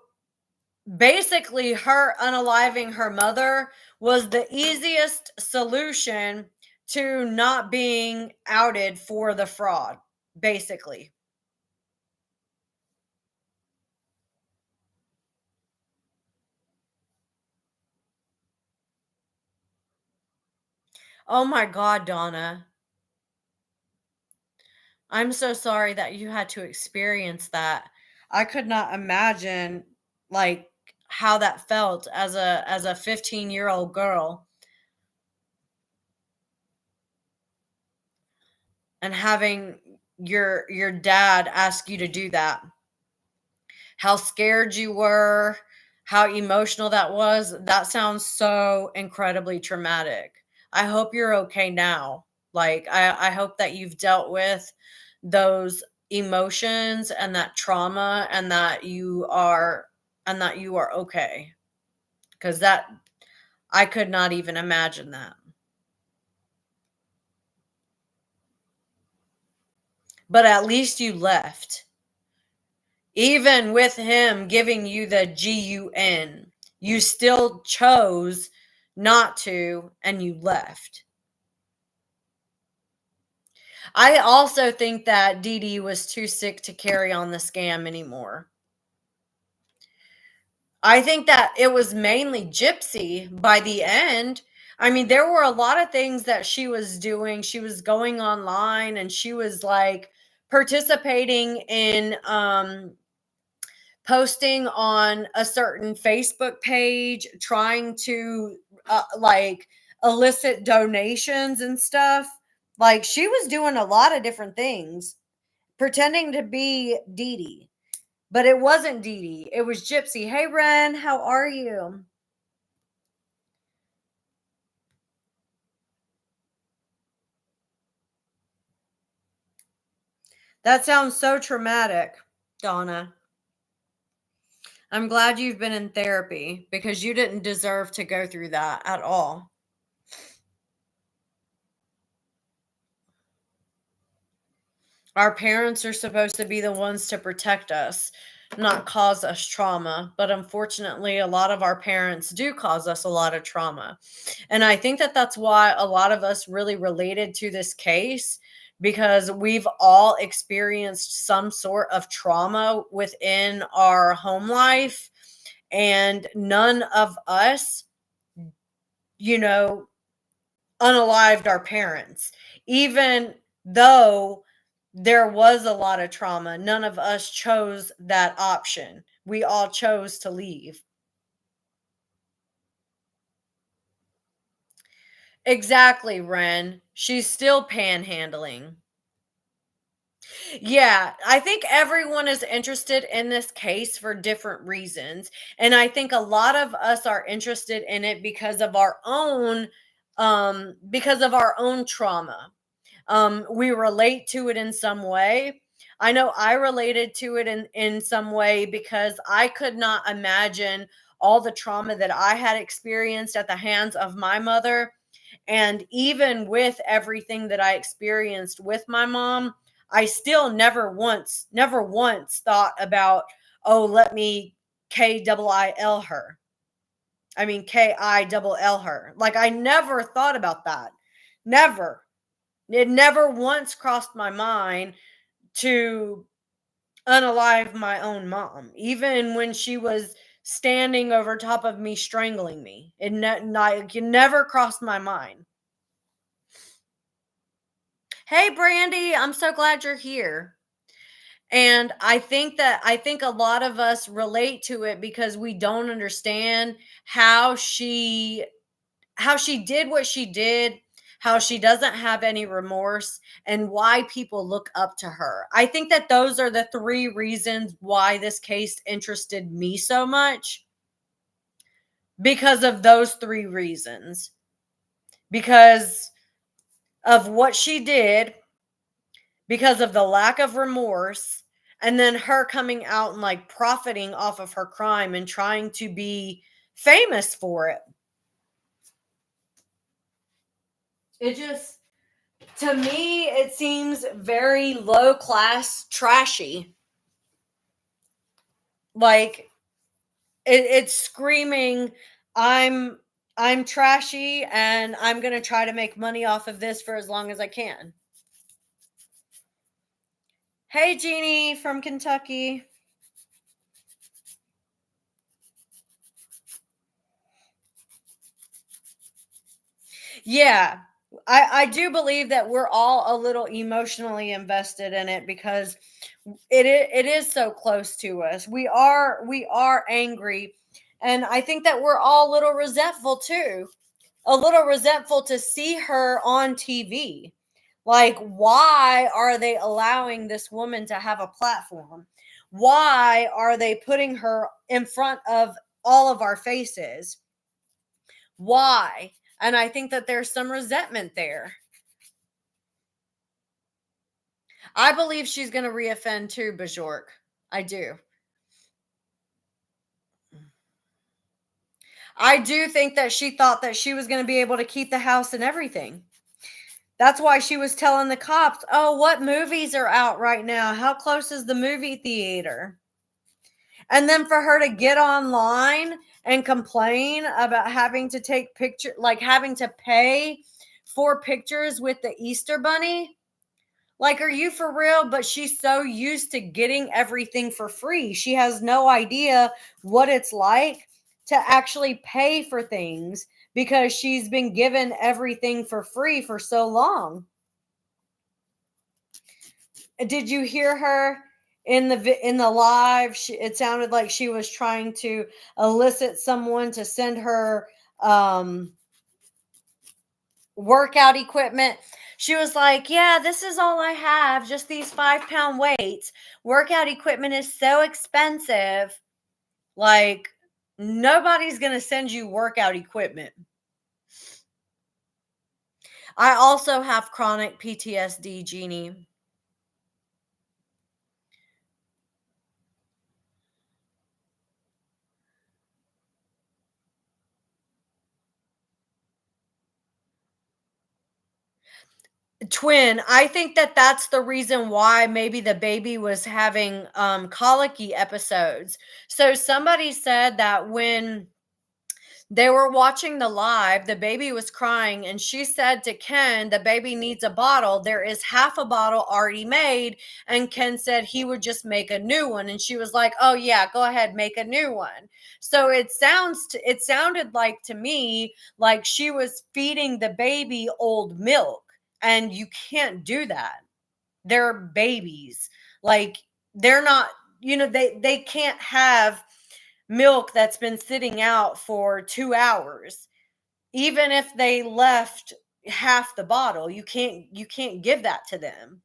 basically, her unaliving her mother was the easiest solution to not being outed for the fraud, basically. Oh my God, Donna. I'm so sorry that you had to experience that. I could not imagine like how that felt as a 15-year-old girl and having your dad ask you to do that. How scared you were, how emotional that was. That sounds so incredibly traumatic. I hope you're okay now. Like, I hope that you've dealt with those emotions and that trauma and that you are okay. Because that, I could not even imagine that. But at least you left. Even with him giving you the GUN, you still chose not to and you left. I also think that Dee Dee was too sick to carry on the scam anymore. I think that it was mainly Gypsy by the end. I mean, there were a lot of things that she was doing. She was going online and she was like participating in posting on a certain Facebook page, trying to like elicit donations and stuff. Like she was doing a lot of different things, pretending to be Dee Dee, but it wasn't Dee Dee. It was Gypsy. Hey, Ren, how are you? That sounds so traumatic, Donna. I'm glad you've been in therapy because you didn't deserve to go through that at all. Our parents are supposed to be the ones to protect us, not cause us trauma. But unfortunately, a lot of our parents do cause us a lot of trauma. And I think that that's why a lot of us really related to this case, because we've all experienced some sort of trauma within our home life. And none of us, you know, unalived our parents. Even though there was a lot of trauma, none of us chose that option. We all chose to leave. Exactly, Ren. She's still panhandling. Yeah, I think everyone is interested in this case for different reasons. And I think a lot of us are interested in it because of our own trauma. We relate to it in some way. I know I related to it in some way because I could not imagine all the trauma that I had experienced at the hands of my mother. And even with everything that I experienced with my mom, I still never once thought about, oh, let me KIIL her. I mean, KILL her. Like, I never thought about that. Never. It never once crossed my mind to unalive my own mom, even when she was standing over top of me, strangling me. It never crossed my mind. Hey, Brandy, I'm so glad you're here. And I think a lot of us relate to it because we don't understand how she did what she did, how she doesn't have any remorse, and why people look up to her. I think that those are the three reasons why this case interested me so much. Because of those three reasons. Because of what she did, because of the lack of remorse, and then her coming out and like profiting off of her crime and trying to be famous for it. It just, to me, it seems very low class, trashy. Like it's screaming, I'm I'm trashy and I'm going to try to make money off of this for as long as I can. Hey, Jeannie from Kentucky. Yeah, I do believe that we're all a little emotionally invested in it because it is so close to us. We are angry, and I think that we're all a little resentful too. A little resentful to see her on TV. Like, why are they allowing this woman to have a platform? Why are they putting her in front of all of our faces? Why? And I think that there's some resentment there. I believe she's going to reoffend too, Bajork. I do. I do think that she thought that she was going to be able to keep the house and everything. That's why she was telling the cops, oh, what movies are out right now? How close is the movie theater? And then for her to get online and complain about having to take pictures, like having to pay for pictures with the Easter Bunny. Like, are you for real? But she's so used to getting everything for free. She has no idea what it's like to actually pay for things because she's been given everything for free for so long. Did you hear her in the live? It sounded like she was trying to elicit someone to send her workout equipment. She was like, yeah, this is all I have, just these 5-pound weights. Workout equipment is so expensive. Like, nobody's going to send you workout equipment. I also have chronic PTSD, Jeannie. Twin, I think that that's the reason why maybe the baby was having colicky episodes. So somebody said that when they were watching the live, the baby was crying, and she said to Ken, the baby needs a bottle. There is half a bottle already made. And Ken said he would just make a new one. And she was like, oh, yeah, go ahead, make a new one. So it sounded like to me like she was feeding the baby old milk. And you can't do that. They're babies. Like, they're not, they can't have milk that's been sitting out for 2 hours. Even if they left half the bottle, you can't give that to them.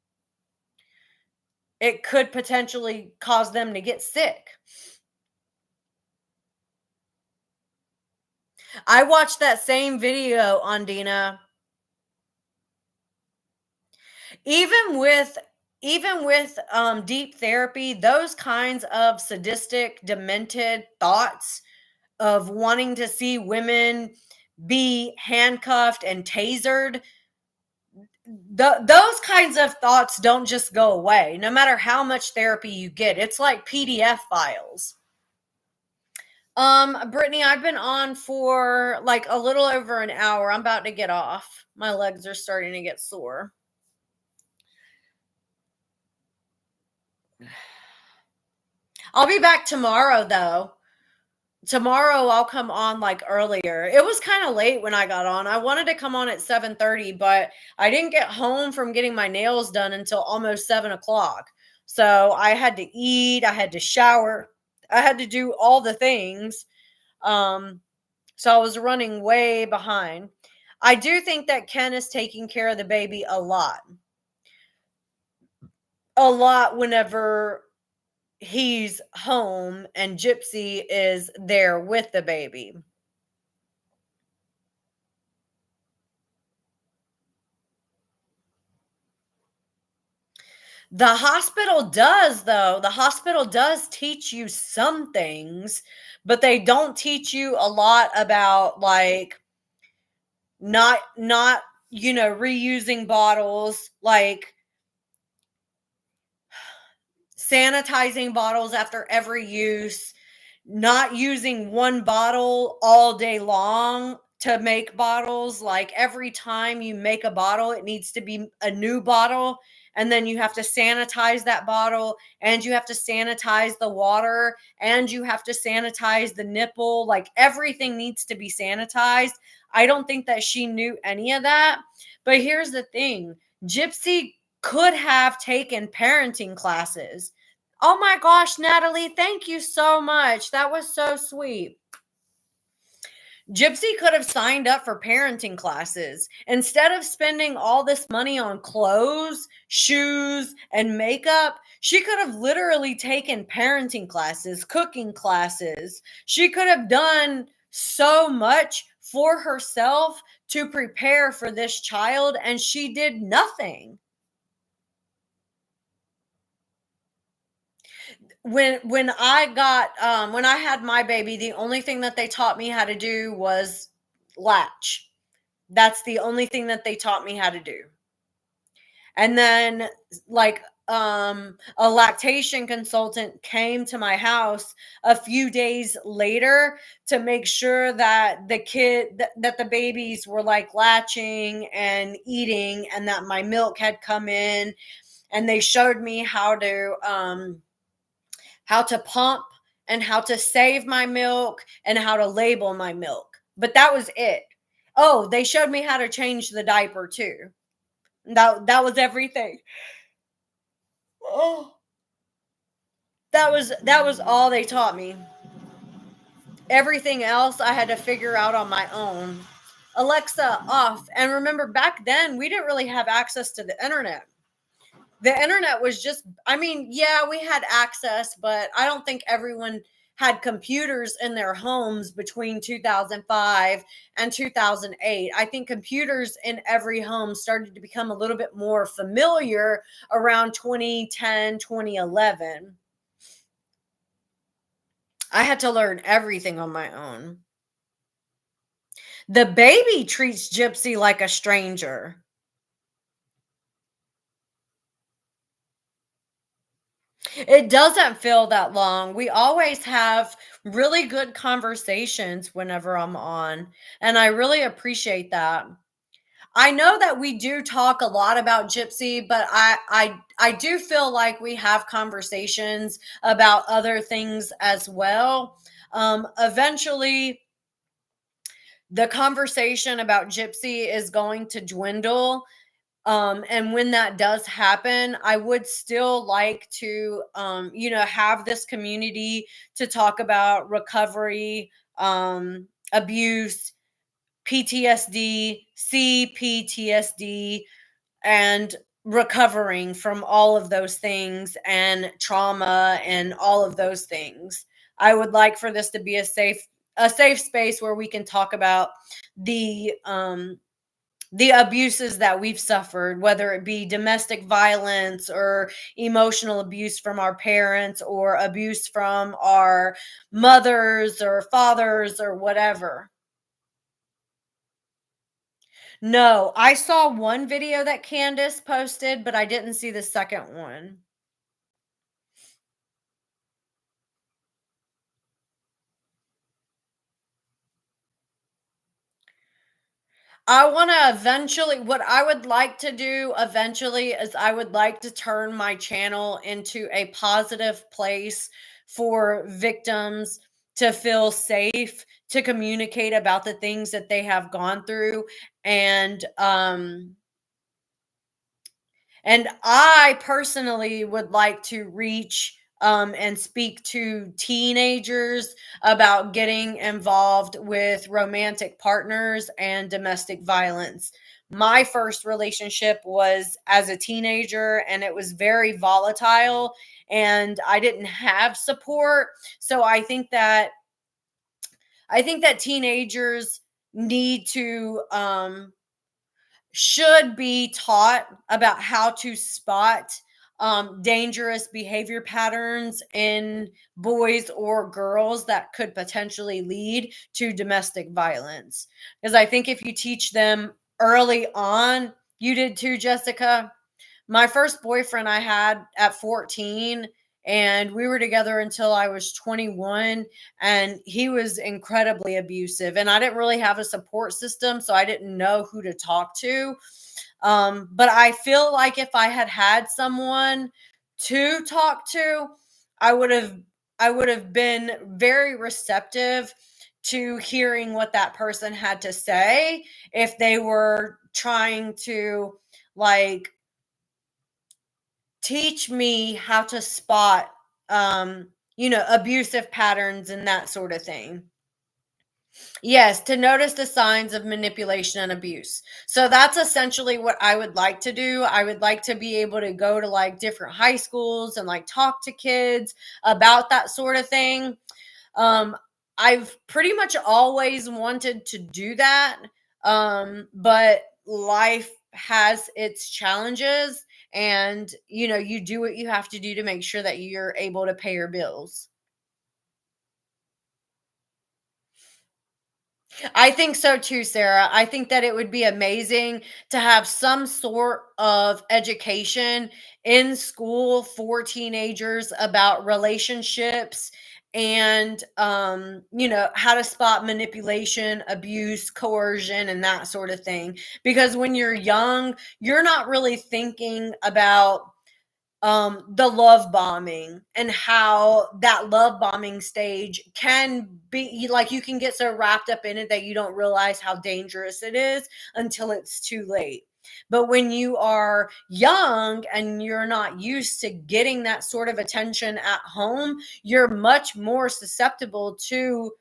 It could potentially cause them to get sick. I watched that same video on Dina. Even with deep therapy, those kinds of sadistic, demented thoughts of wanting to see women be handcuffed and tasered, those kinds of thoughts don't just go away no matter how much therapy you get. It's like PDF files. Brittany, I've been on for like a little over an hour. I'm about to get off. My legs are starting to get sore. I'll be back tomorrow though. Tomorrow I'll come on like earlier. It was kind of late when I got on. I wanted to come on at 7:30, but I didn't get home from getting my nails done until almost 7 o'clock. So I had to eat, I had to shower, I had to do all the things. So I was running way behind. I do think that Ken is taking care of the baby a lot. A lot whenever he's home and Gypsy is there with the baby. The hospital does, though. The hospital does teach you some things, but they don't teach you a lot about like not reusing bottles, like sanitizing bottles after every use, not using one bottle all day long to make bottles. Like every time you make a bottle, it needs to be a new bottle. And then you have to sanitize that bottle, and you have to sanitize the water, and you have to sanitize the nipple. Like everything needs to be sanitized. I don't think that she knew any of that. But here's the thing, Gypsy could have taken parenting classes. Oh my gosh, Natalie, thank you so much. That was so sweet. Gypsy could have signed up for parenting classes. Instead of spending all this money on clothes, shoes, and makeup, she could have literally taken parenting classes, cooking classes. She could have done so much for herself to prepare for this child, and she did nothing. When I had my baby, the only thing that they taught me how to do was latch. That's the only thing that they taught me how to do. And then like a lactation consultant came to my house a few days later to make sure that that the babies were like latching and eating, and that my milk had come in, and they showed me how to pump and how to save my milk and how to label my milk. But that was it. Oh, they showed me how to change the diaper too. That was everything. Oh, that was all they taught me. Everything else I had to figure out on my own. Alexa, off. And remember, back then we didn't really have access to the internet. The internet was just, I mean, yeah, we had access, but I don't think everyone had computers in their homes between 2005 and 2008. I think computers in every home started to become a little bit more familiar around 2010, 2011. I had to learn everything on my own. The baby treats Gypsy like a stranger. It doesn't feel that long. We always have really good conversations whenever I'm on, and I really appreciate that. I know that we do talk a lot about Gypsy, but I do feel like we have conversations about other things as well. Eventually, the conversation about Gypsy is going to dwindle. And when that does happen, I would still like to, have this community to talk about recovery, abuse, PTSD, CPTSD, and recovering from all of those things and trauma and all of those things. I would like for this to be a safe space where we can talk about the abuses that we've suffered, whether it be domestic violence or emotional abuse from our parents or abuse from our mothers or fathers or whatever. No, I saw one video that Candace posted, but I didn't see the second one. I want to eventually, what I would like to do eventually is I would like to turn my channel into a positive place for victims to feel safe, to communicate about the things that they have gone through. And I personally would like to reach and speak to teenagers about getting involved with romantic partners and domestic violence. My first relationship was as a teenager, and it was very volatile, and I didn't have support. So I think that teenagers need to should be taught about how to spot dangerous behavior patterns in boys or girls that could potentially lead to domestic violence. Because I think if you teach them early on, you did too, Jessica. My first boyfriend I had at 14, and we were together until I was 21, and he was incredibly abusive, and I didn't really have a support system, so I didn't know who to talk to. But I feel like if I had had someone to talk to, I would have I would have been very receptive to hearing what that person had to say if they were trying to, like, teach me how to spot abusive patterns and that sort of thing. Yes, to notice the signs of manipulation and abuse. So that's essentially what I would like to do. I would like to be able to go to like different high schools and like talk to kids about that sort of thing. Um, I've pretty much always wanted to do that. But life has its challenges, and you do what you have to do to make sure that you're able to pay your bills. I think so too, Sarah. I think that it would be amazing to have some sort of education in school for teenagers about relationships and how to spot manipulation, abuse, coercion, and that sort of thing. Because when you're young, you're not really thinking about the love bombing and how that love bombing stage can be like, you can get so wrapped up in it that you don't realize how dangerous it is until it's too late. But when you are young and you're not used to getting that sort of attention at home, you're much more susceptible to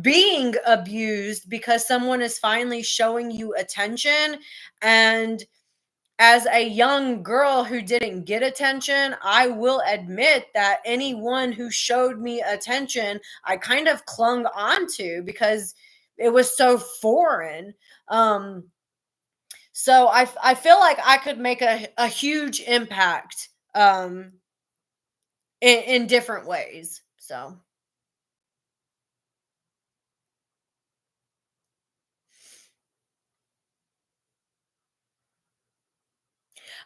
being abused because someone is finally showing you attention. And as a young girl who didn't get attention, I will admit that anyone who showed me attention, I kind of clung onto because it was so foreign. Um, so I feel like I could make a huge impact in different ways. So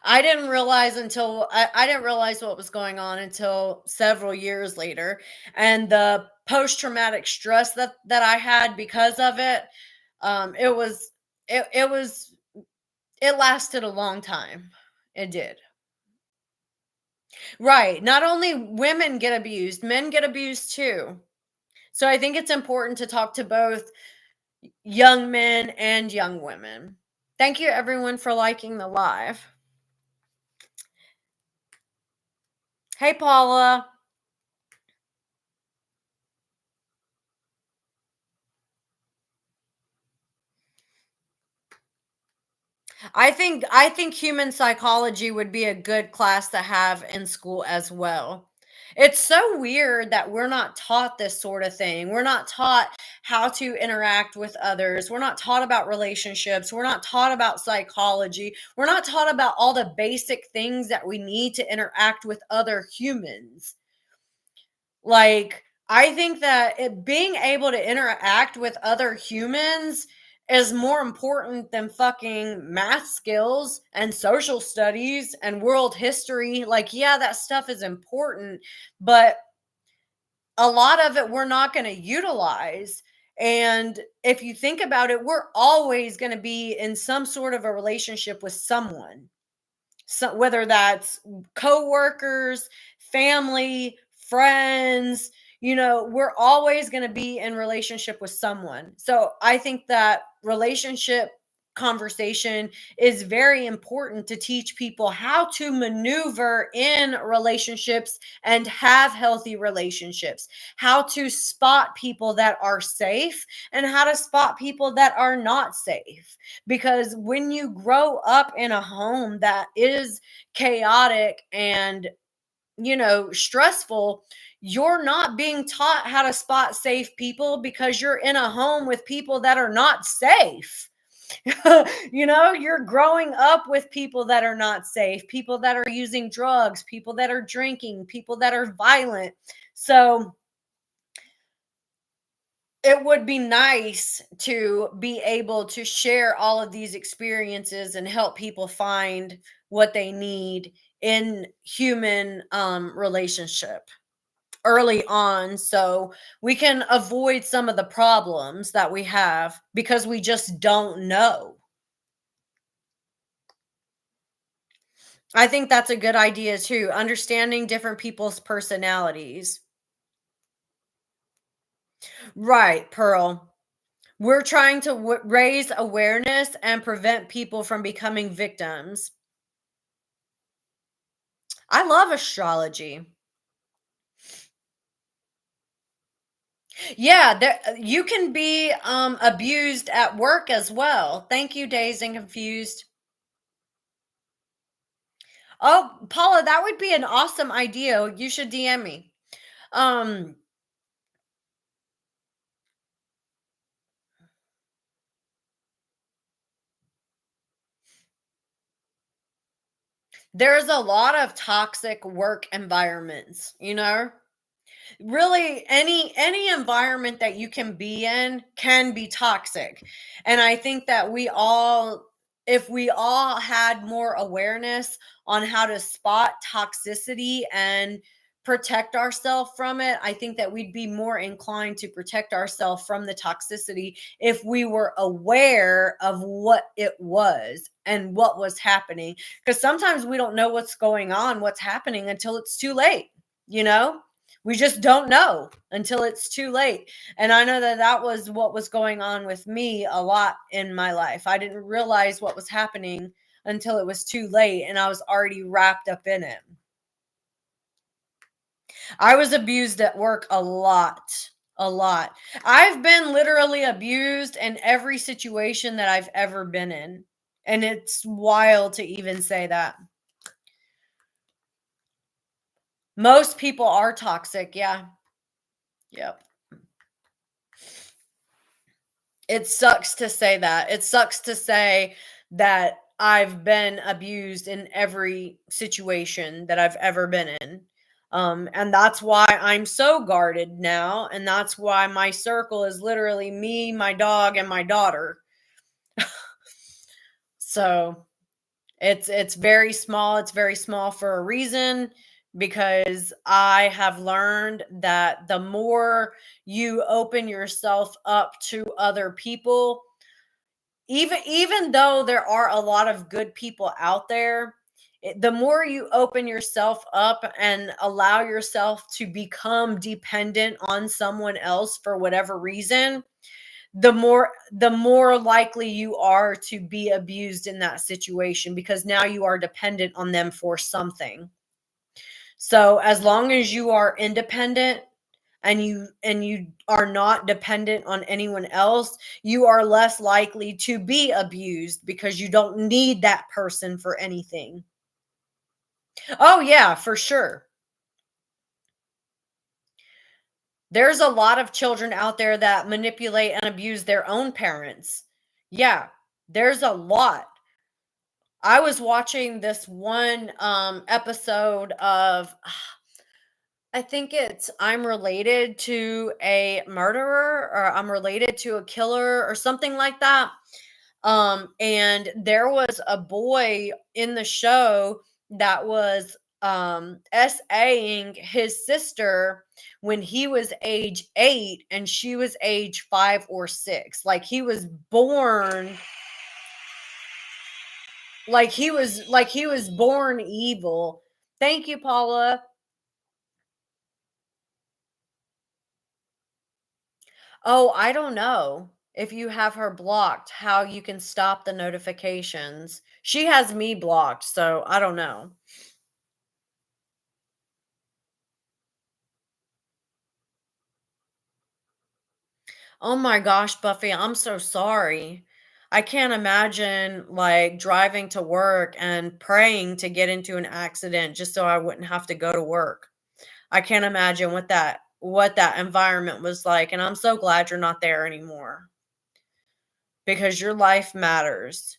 I didn't realize until I didn't realize what was going on until several years later. And the post-traumatic stress that I had because of it, it was it was it lasted a long time. It did. Right. Not only women get abused, men get abused too. So I think it's important to talk to both young men and young women. Thank you everyone for liking the live. Hey Paula. I think human psychology would be a good class to have in school as well. It's so weird that we're not taught this sort of thing. We're not taught how to interact with others. We're not taught about relationships. We're not taught about psychology. We're not taught about all the basic things that we need to interact with other humans. Like, I think that being able to interact with other humans is more important than fucking math skills and social studies and world history. Like, yeah, that stuff is important, but a lot of it we're not going to utilize. And if you think about it, we're always going to be in some sort of a relationship with someone. So whether that's coworkers, family, friends, we're always going to be in relationship with someone. So I think that relationship conversation is very important to teach people how to maneuver in relationships and have healthy relationships, how to spot people that are safe and how to spot people that are not safe. Because when you grow up in a home that is chaotic and stressful, you're not being taught how to spot safe people because you're in a home with people that are not safe. You're growing up with people that are not safe, people that are using drugs, people that are drinking, people that are violent. So it would be nice to be able to share all of these experiences and help people find what they need in human relationship early on, so we can avoid some of the problems that we have because we just don't know. I think that's a good idea too, understanding different people's personalities. Right, Pearl. We're trying to raise awareness and prevent people from becoming victims. I love astrology. Yeah, you can be abused at work as well. Thank you, Dazed and Confused. Oh, Paula, that would be an awesome idea. You should DM me. Um, there's a lot of toxic work environments, really any environment that you can be in can be toxic. And I think that if we all had more awareness on how to spot toxicity and protect ourselves from it, I think that we'd be more inclined to protect ourselves from the toxicity if we were aware of what it was and what was happening. Because sometimes we don't know what's happening until it's too late, you know we just don't know until it's too late. And I know that was what was going on with me a lot in my life. I didn't realize what was happening until it was too late and I was already wrapped up in it. I was abused at work a lot. A lot. I've been literally abused in every situation that I've ever been in. And it's wild to even say that. Most people are toxic. Yeah. Yep. It sucks to say that. It sucks to say that I've been abused in every situation that I've ever been in. And that's why I'm so guarded now. And that's why my circle is literally me, my dog, and my daughter. So It's very small. It's very small for a reason, because I have learned that the more you open yourself up to other people, even though there are a lot of good people out there, the more you open yourself up and allow yourself to become dependent on someone else for whatever reason, the more likely you are to be abused in that situation, because now you are dependent on them for something. So as long as you are independent and you are not dependent on anyone else, you are less likely to be abused because you don't need that person for anything. Oh yeah, for sure. There's a lot of children out there that manipulate and abuse their own parents. Yeah, there's a lot. I was watching this one episode of, I think it's I'm related to a murderer, or I'm related to a killer, or something like that. And there was a boy in the show that was SAing his sister when he was age 8 and she was age 5 or 6. Like he was born evil. Thank you, Paula. Oh, I don't know if you have her blocked, how you can stop the notifications. She has me blocked, so I don't know. Oh my gosh, Buffy, I'm so sorry. I can't imagine like driving to work and praying to get into an accident just so I wouldn't have to go to work. I can't imagine what that environment was like, and I'm so glad you're not there anymore, because your life matters.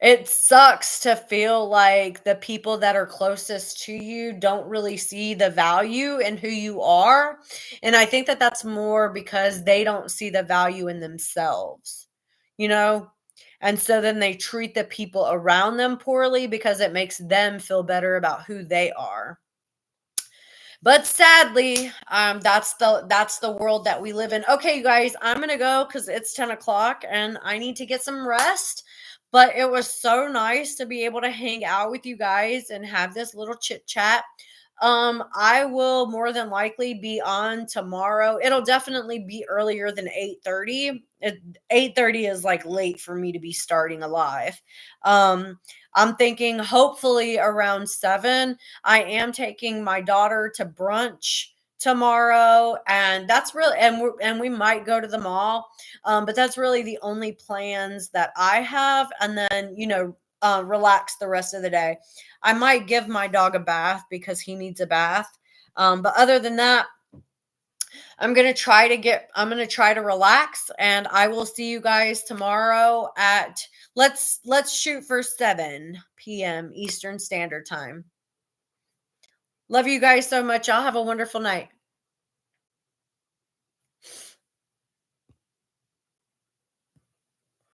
It sucks to feel like the people that are closest to you don't really see the value in who you are. And I think that that's more because they don't see the value in themselves, you know? And so then they treat the people around them poorly because it makes them feel better about who they are. But sadly, that's the world that we live in. Okay, you guys, I'm gonna go because it's 10 o'clock and I need to get some rest. But it was so nice to be able to hang out with you guys and have this little chit chat. I will more than likely be on tomorrow. It'll definitely be earlier than 8:30. 8:30 is like late for me to be starting a live. I'm thinking hopefully around 7. I am taking my daughter to brunch tomorrow, and that's really, and we might go to the mall. But that's really the only plans that I have, and then relax the rest of the day. I might give my dog a bath because he needs a bath. But other than that, I'm going to try to relax, and I will see you guys tomorrow at, let's shoot for 7 p.m. Eastern Standard Time. Love you guys so much. Y'all have a wonderful night.